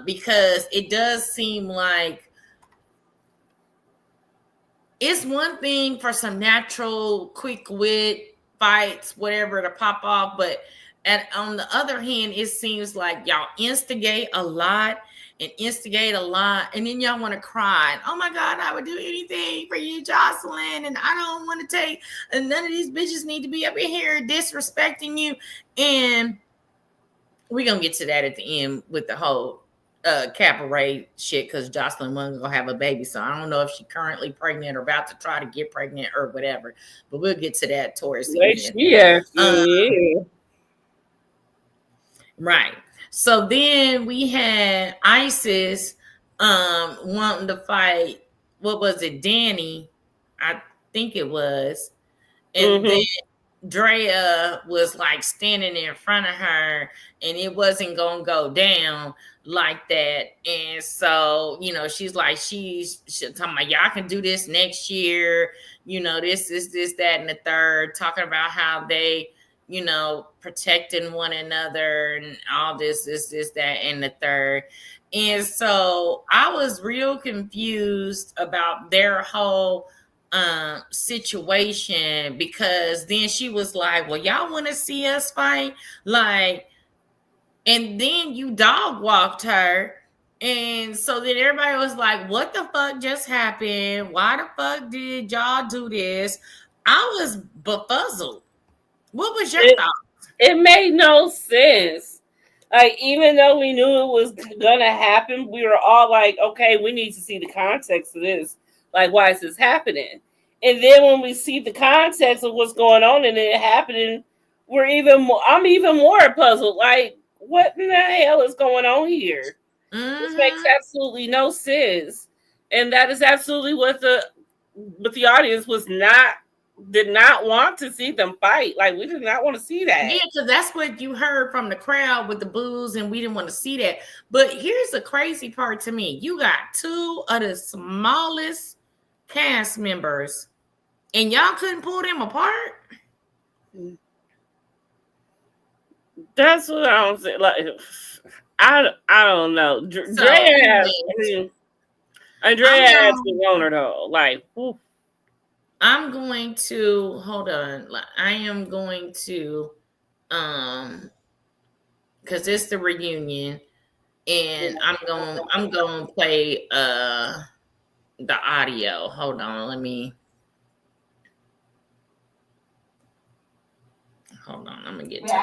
S1: because it does seem like it's one thing for some natural quick wit fights, whatever, to pop off, but on the other hand, it seems like y'all instigate a lot, and then y'all want to cry. Oh my God, I would do anything for you, Joseline, and I don't want to take, and none of these bitches need to be up in here disrespecting you. And we're gonna get to that at the end with the whole cabaret shit, because Joseline wasn't gonna have a baby, so I don't know if she's currently pregnant or about to try to get pregnant or whatever, but we'll get to that towards the end.
S2: Yeah.
S1: Right. So then we had Isis wanting to fight, what was it, Danny, I think it was, and then Drea was like standing in front of her, and it wasn't gonna go down like that. And so, she's like, she's talking about, y'all can do this next year, this, that, and the third, talking about how they, protecting one another and all this, that, and the third. And so I was real confused about their whole situation, because then she was like, well, y'all want to see us fight, like, and then you dog walked her, and so then everybody was like, what the fuck just happened? Why the fuck did y'all do this? I was befuddled. What was your thought?
S2: It made no sense. Like, even though we knew it was gonna happen, we were all like, okay, we need to see the context of this. Like, why is this happening? And then when we see the context of what's going on and it happening, I'm even more puzzled. Like, what in the hell is going on here? This makes absolutely no sense. And that is absolutely what the audience did not want to see them fight. Like, we did not want to see that.
S1: Yeah, because that's what you heard from the crowd with the boos, and we didn't want to see that. But here's the crazy part to me. You got two of the smallest cast members, and y'all couldn't pull them apart?
S2: That's what I don't say. Like, I don't know. Andrea has the owner though. Like, whew.
S1: I'm going to hold on. I am going to because it's the reunion, and I'm going to play the audio. Hold on, hold on, I'm gonna get to it.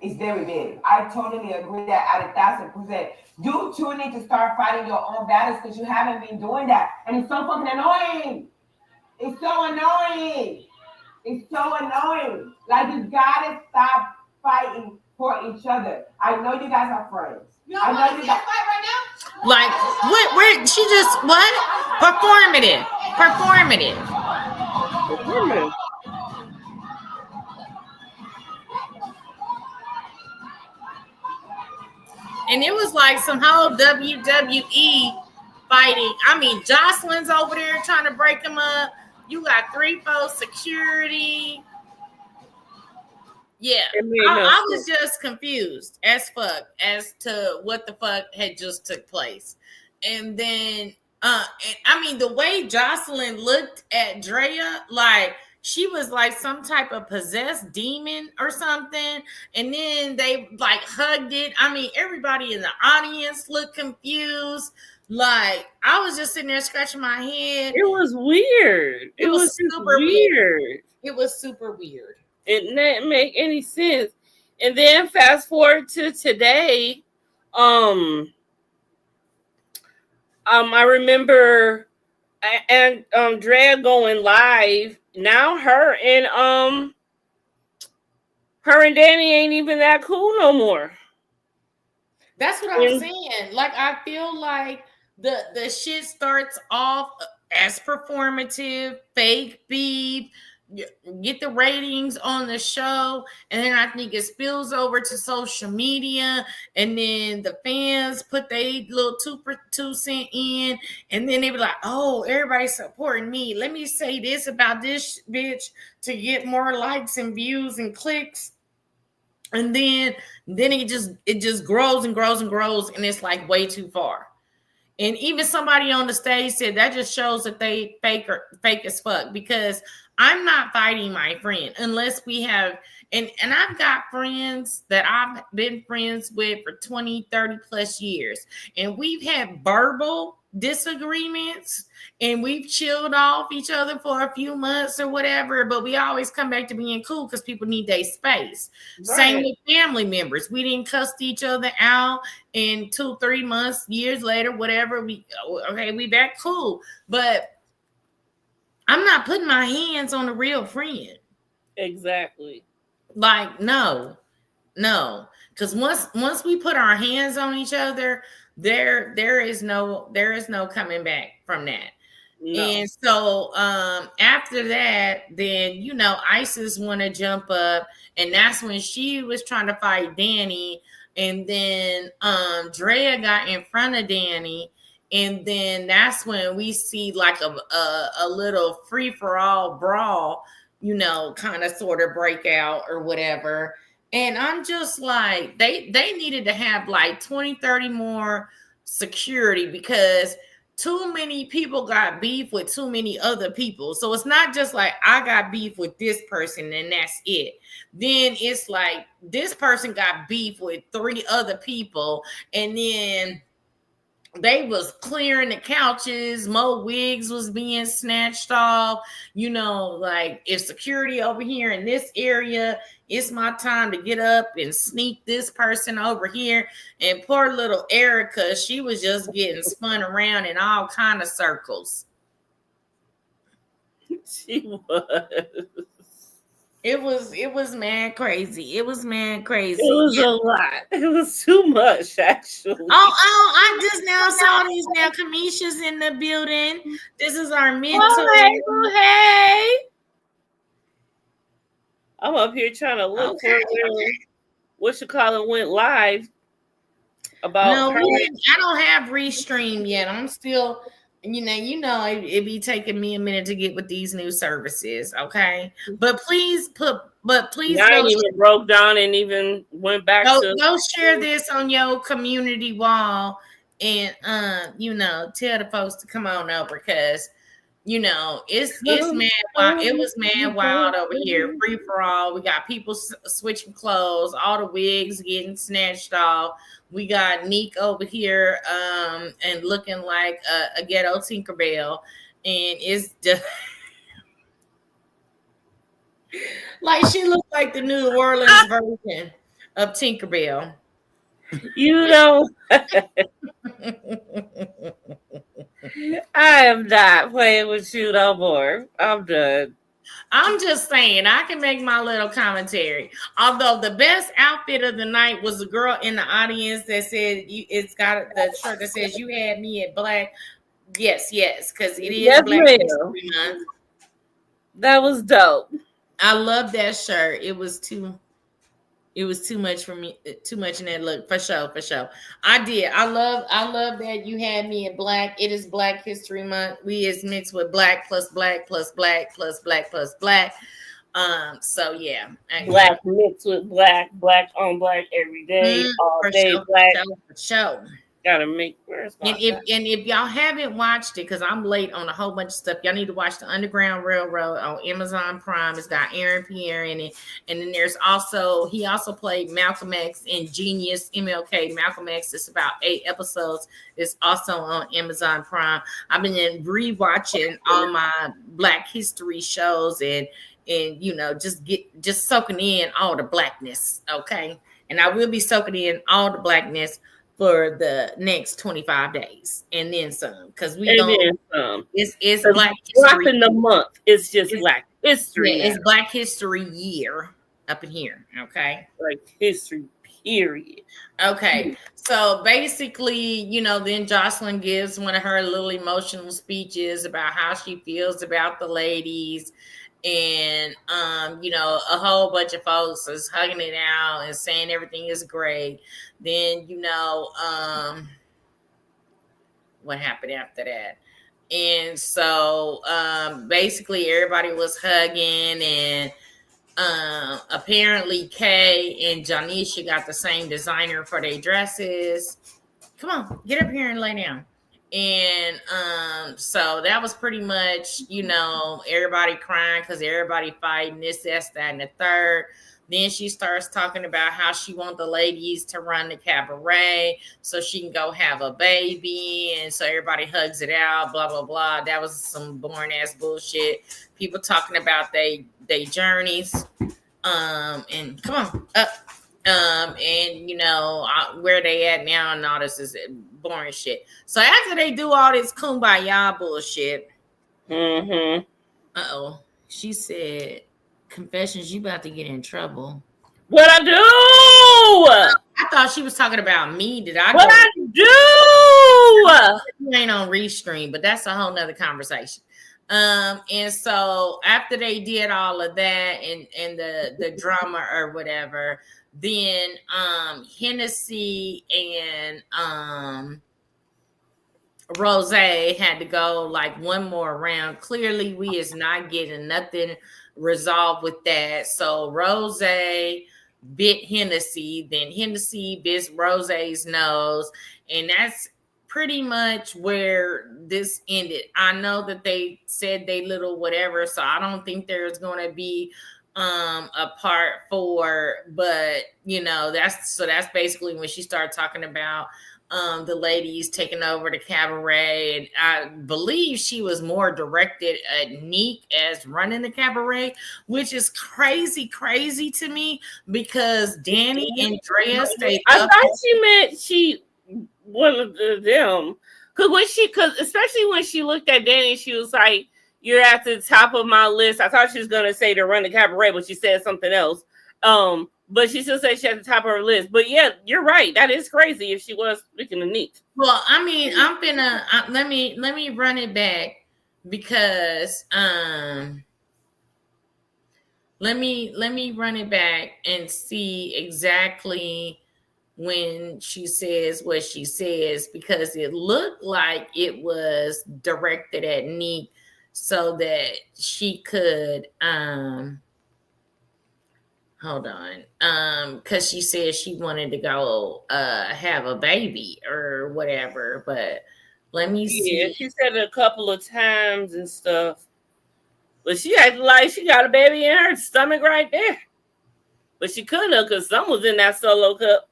S3: It's very big. I totally agree that at 1,000%. You two need to start fighting your own battles, because you haven't been doing that, and it's so fucking annoying. It's so annoying. Like, you gotta stop fighting for each other. I know you guys are friends. I know you guys fight right now.
S1: Like, what? She just what? Performative. And it was like some whole WWE fighting. I mean, Joseline's over there trying to break them up. You got 3-4 security. Yeah, I was just confused as fuck as to what the fuck had just took place. And then, I mean, the way Joseline looked at Drea, like she was like some type of possessed demon or something. And then they like hugged it. I mean, everybody in the audience looked confused. Like, I was just sitting there scratching my head.
S2: It was weird. It was super weird.
S1: It was super weird.
S2: It didn't make any sense. And then fast forward to today. I remember and Drea going live now. Her and Danny ain't even that cool no more.
S1: That's what I'm saying. Like, I feel like the shit starts off as performative, fake beef, get the ratings on the show, and then I think it spills over to social media, and then the fans put their little 2% in, and then they be like, "Oh, everybody's supporting me. Let me say this about this bitch to get more likes and views and clicks." And then it just grows and grows and grows, and it's like way too far. And even somebody on the stage said that just shows that they fake as fuck, because I'm not fighting my friend unless we have, and I've got friends that I've been friends with for 20, 30 plus years. And we've had verbal disagreements and we've chilled off each other for a few months or whatever, but we always come back to being cool because people need their space. Right. Same with family members. We didn't cuss each other out, and 2, 3 months, years later, whatever, we back cool. But I'm not putting my hands on a real friend.
S2: Exactly.
S1: Like, no. Because once we put our hands on each other, there is no coming back from that. No. And so after that, then Isis want to jump up, and that's when she was trying to fight Danny, and then Drea got in front of Danny, and then that's when we see like a little free-for-all brawl, kind of sort of breakout or whatever. And I'm just like, they needed to have like 20, 30 more security, because too many people got beef with too many other people. So it's not just like I got beef with this person and that's it. Then it's like this person got beef with 3 other people, and then they was clearing the couches, more wigs was being snatched off. Like, if security over here in this area, it's my time to get up and sneak this person over here. And poor little Erica, she was just getting spun around in all kind of circles.
S2: She was.
S1: It was mad crazy. It was mad crazy.
S2: It was a lot. It was too much, actually.
S1: Oh, I just now saw these now. Kamisha's in the building. This is our mentor.
S2: Oh, hey. I'm up here trying to look for whatchamacallit went live about.
S1: No, I don't have Restream yet. I'm still, it be taking me a minute to get with these new services. Okay, but please
S2: I ain't even broke down and even went back to
S1: go share this on your community wall, and tell the folks to come on over, because it's mad wild. It was mad wild over here. Free for all. We got people switching clothes, all the wigs getting snatched off. We got Neek over here and looking like a ghetto Tinkerbell, and it's just like she looks like the New Orleans version of Tinkerbell.
S2: I am not playing with you no more. I'm done.
S1: I'm just saying, I can make my little commentary. Although the best outfit of the night was the girl in the audience that said, it's got the shirt that says, "You had me at black." Yes, because it is Black History Month.
S2: That was dope.
S1: I love that shirt. It was too much for me, too much in that look, for sure. I did. I love that you had me in black. It is Black History Month. We is mixed with black plus black plus black plus black plus black. So yeah.
S2: Black mixed with black on black every day, all day black.
S1: For sure.
S2: Gotta make
S1: and if y'all haven't watched it, because I'm late on a whole bunch of stuff, y'all need to watch The Underground Railroad on Amazon Prime. It's got Aaron Pierre in it, and then he also played Malcolm X in Genius, MLK. Malcolm X is about 8 episodes. It's also on Amazon Prime. I've been rewatching all my Black history shows and just soaking in all the blackness. Okay, and I will be soaking in all the blackness for the next 25 days and then some, because we
S2: And
S1: don't.
S2: then some.
S1: It's
S2: So
S1: Black History.
S2: dropping the month. It's just
S1: It's-
S2: Black History.
S1: Yeah,
S2: now.
S1: it's Black History Year up in here. Okay.
S2: Like history, period.
S1: Okay. So basically, then Jocelyn gives one of her little emotional speeches about how she feels about the ladies. And a whole bunch of folks is hugging it out and saying everything is great. Then what happened after that? And so basically everybody was hugging, and apparently Kay and Janisha got the same designer for their dresses. Come on, get up here and lay down. And so that was pretty much, everybody crying because everybody fighting this, that, and the third. Then she starts talking about how she wants the ladies to run the cabaret so she can go have a baby. And so everybody hugs it out, blah, blah, blah. That was some boring ass bullshit. People talking about they journeys. And come on up. Where they at now and all this is boring shit. So after they do all this kumbaya bullshit, she said, "Confessions, you about to get in trouble."
S2: What I do?
S1: I thought she was talking about me. Did I?
S2: What I do?
S1: You ain't on Restream, but that's a whole nother conversation. And so after they did all of that and the drama or whatever, then Hennessy and Rose had to go like one more round. Clearly, we is not getting nothing resolved with that. So Rose bit Hennessy, then Hennessy bit Rose's nose, and that's pretty much where this ended. I know that they said they little whatever, so I don't think there's going to be a part 4, but that's basically when she started talking about the ladies taking over the cabaret, and I believe she was more directed at Neek as running the cabaret, which is crazy to me because Danny and Drea stayed
S2: I
S1: up.
S2: thought she meant one of them, because especially when she looked at Danny, she was like, "You're at the top of my list." I thought she was gonna say to run the cabaret, but she said something else. But she still said she at the top of her list. But yeah, you're right. That is crazy if she was speaking of Neat.
S1: Well, I mean, let me run it back because let me run it back and see exactly when she says what she says, because it looked like it was directed at Neat so that she could hold on, because she said she wanted to go have a baby or whatever, but let me see.
S2: Yeah, she said it a couple of times and stuff, but she acted like she got a baby in her stomach right there, but she couldn't have because some was in that solo cup.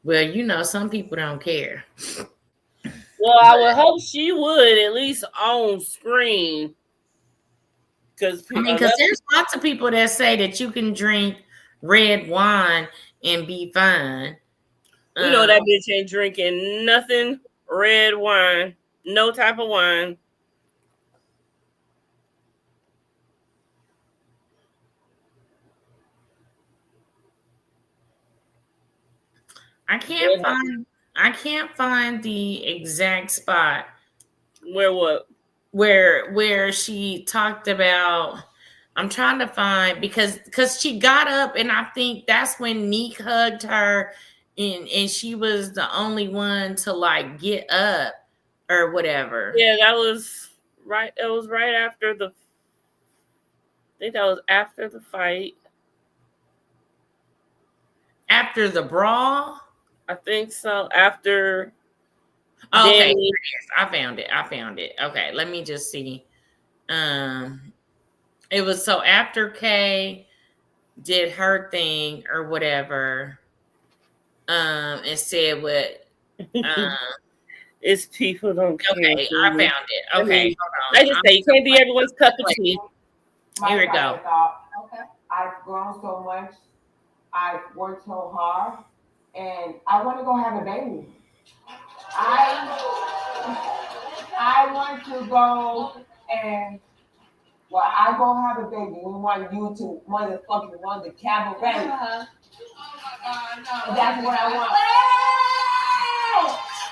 S1: Well, some people don't care.
S2: Well, I would hope she would, at least on screen. Because
S1: there's lots of people that say that you can drink red wine and be fine.
S2: We know that bitch ain't drinking nothing red wine, no type of wine.
S1: I can't find the exact spot.
S2: Where what?
S1: Where she talked about. I'm trying to find because she got up, and I think that's when Neek hugged her, and she was the only one to like get up or whatever.
S2: Yeah, that was right. It was right after I think that was after the fight.
S1: After the brawl?
S2: I think so. After.
S1: Oh, okay. I found it. Okay, let me just see. It was so after Kay did her thing or whatever, and said what
S2: it's people don't care.
S1: Okay, I found it. Okay, hold on.
S2: I just say you can't be everyone's cup of tea.
S1: Here we go.
S3: Okay. I've grown so much. I've worked so hard. and I want to go have a baby. I want to go and I go have a baby. We want you to motherfucking run the cabaret. That's what I want.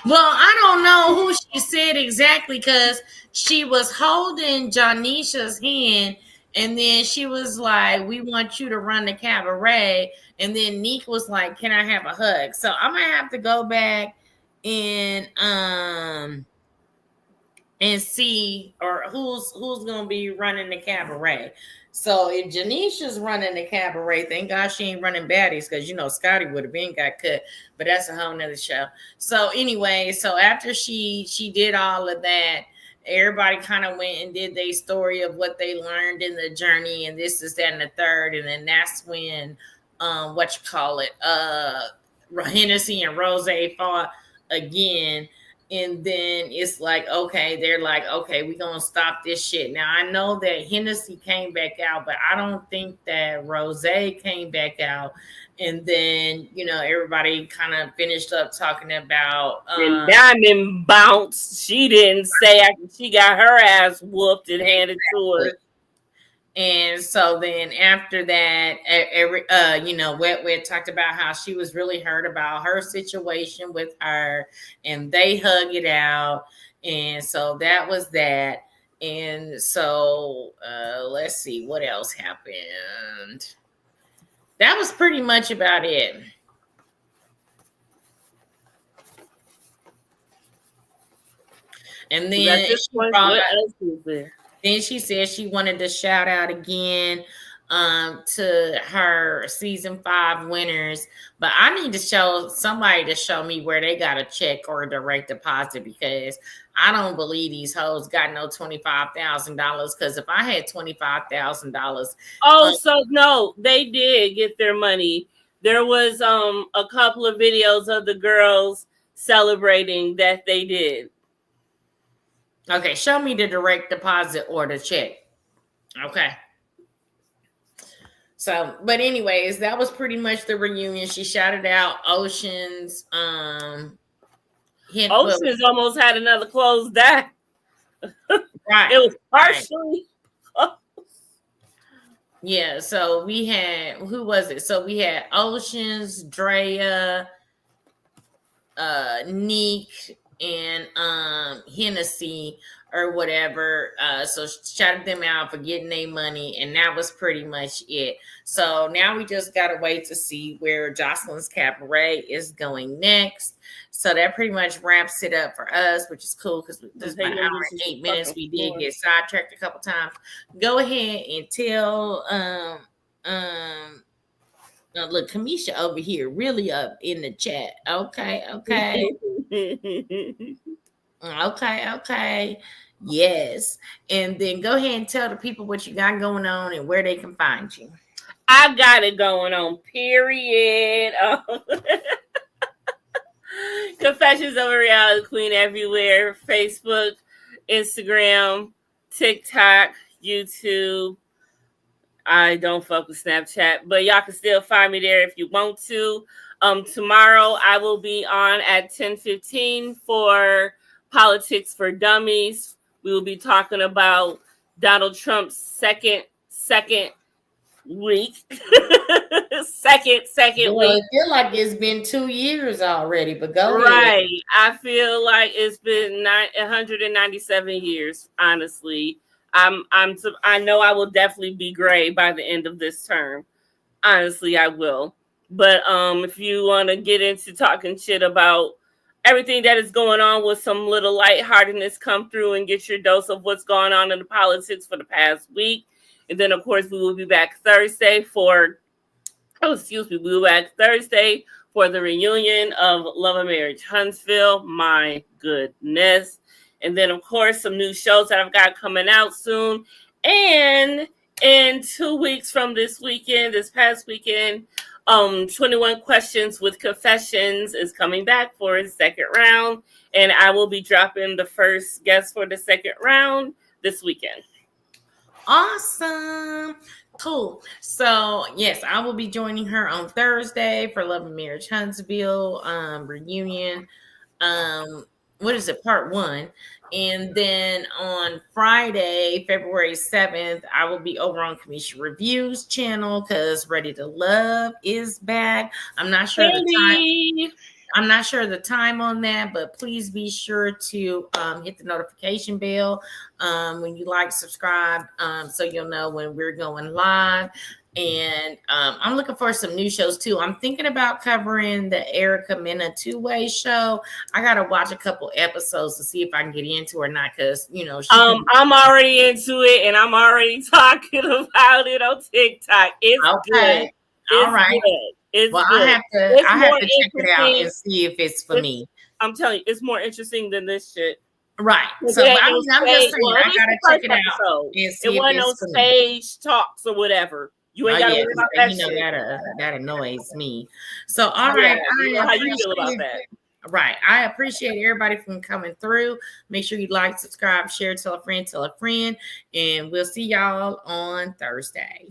S1: Well, I don't know who she said exactly because she was holding Janisha's hand, and then she was like, "We want you to run the cabaret," and then Neek was like, "Can I have a hug?" So I'm gonna have to go back and see or who's gonna be running the cabaret. So if Janisha's running the cabaret, thank God she ain't running baddies because Scotty would have been got cut, but that's a whole nother show. So anyway, so after she did all of that, everybody kind of went and did their story of what they learned in the journey, and this is that and the third, and then that's when Hennessy and Rose fought again. And then it's like, okay, they're like, okay, we're going to stop this shit. Now, I know that Hennessy came back out, but I don't think that Rose came back out. And then, everybody kind of finished up talking about...
S2: and Diamond bounced. She didn't say after she got her ass whooped and handed to her.
S1: And so then after that, Wet Wet talked about how she was really hurt about her situation with her, and they hug it out. And so that was that. And so let's see what else happened. That was pretty much about it. And then
S2: at this point, what else is there?
S1: Then she said she wanted to shout out again to her season 5 winners, but I need to somebody to show me where they got a check or a direct deposit, because I don't believe these hoes got no $25,000. Because if I had $25,000,
S2: so no, they did get their money. There was a couple of videos of the girls celebrating that they did.
S1: Okay, show me the direct deposit or the check. Okay. So, but anyways, that was pretty much the reunion. She shouted out Ocean's.
S2: Ocean's almost had another closed down.
S1: Right.
S2: It was partially.
S1: Right. Yeah. So we had, who was it? So we had Ocean's, Drea, Neek, and Hennessy or whatever. So shouted them out for getting their money, and that was pretty much it. So now we just gotta wait to see where Joseline's Cabaret is going next. So that pretty much wraps it up for us, which is cool because this is an hour and 8 minutes. We did get sidetracked a couple times. Go ahead and tell look, Kamisha over here really up in the chat. Okay. Okay. Yes. And then go ahead and tell the people what you got going on and where they can find you.
S2: I got it going on, period. Confessions of a Reality Queen everywhere. Facebook, Instagram, TikTok, YouTube. I don't fuck with Snapchat, but y'all can still find me there if you want to. Tomorrow I will be on at 10:15 for Politics for Dummies. We will be talking about Donald Trump's second week. second week.
S1: I feel like it's been 2 years already, but go ahead.
S2: Right. I feel like it's been 197 years, honestly. I know I will definitely be gray by the end of this term. Honestly, I will. But if you want to get into talking shit about everything that is going on with some little lightheartedness, come through and get your dose of what's going on in the politics for the past week. And then, of course, we will be back Thursday for the reunion of Love and Marriage Huntsville. My goodness. And then, of course, some new shows that I've got coming out soon. And in 2 weeks from this past weekend, 21 Questions with Confessions is coming back for its second round. And I will be dropping the first guest for the second round this weekend.
S1: Awesome. Cool. So yes, I will be joining her on Thursday for Love and Marriage Huntsville reunion. What is it? Part 1. And then on Friday, February 7th, I will be over on Kamisha Reviews channel because Ready to Love is back. I'm not sure the time. I'm not sure the time on that, but please be sure to hit the notification bell when you like, subscribe, so you'll know when we're going live. And I'm looking for some new shows too. I'm thinking about covering the Erica Mena two-way show. I gotta watch a couple episodes to see if I can get into it or not, because
S2: I'm already into it and I'm already talking about it on TikTok. It's good. It's
S1: all right.
S2: Good. It's
S1: well,
S2: good.
S1: I have to check it out and see if it's for me.
S2: I'm telling you, it's more interesting than this shit.
S1: Right. So I'm just saying, I gotta check it out and see
S2: it wasn't no stage talks or whatever. You ain't gotta worry about that shit.
S1: That annoys me. So all right,
S2: how you feel about that?
S1: Right. I appreciate everybody from coming through. Make sure you like, subscribe, share, tell a friend, and we'll see y'all on Thursday.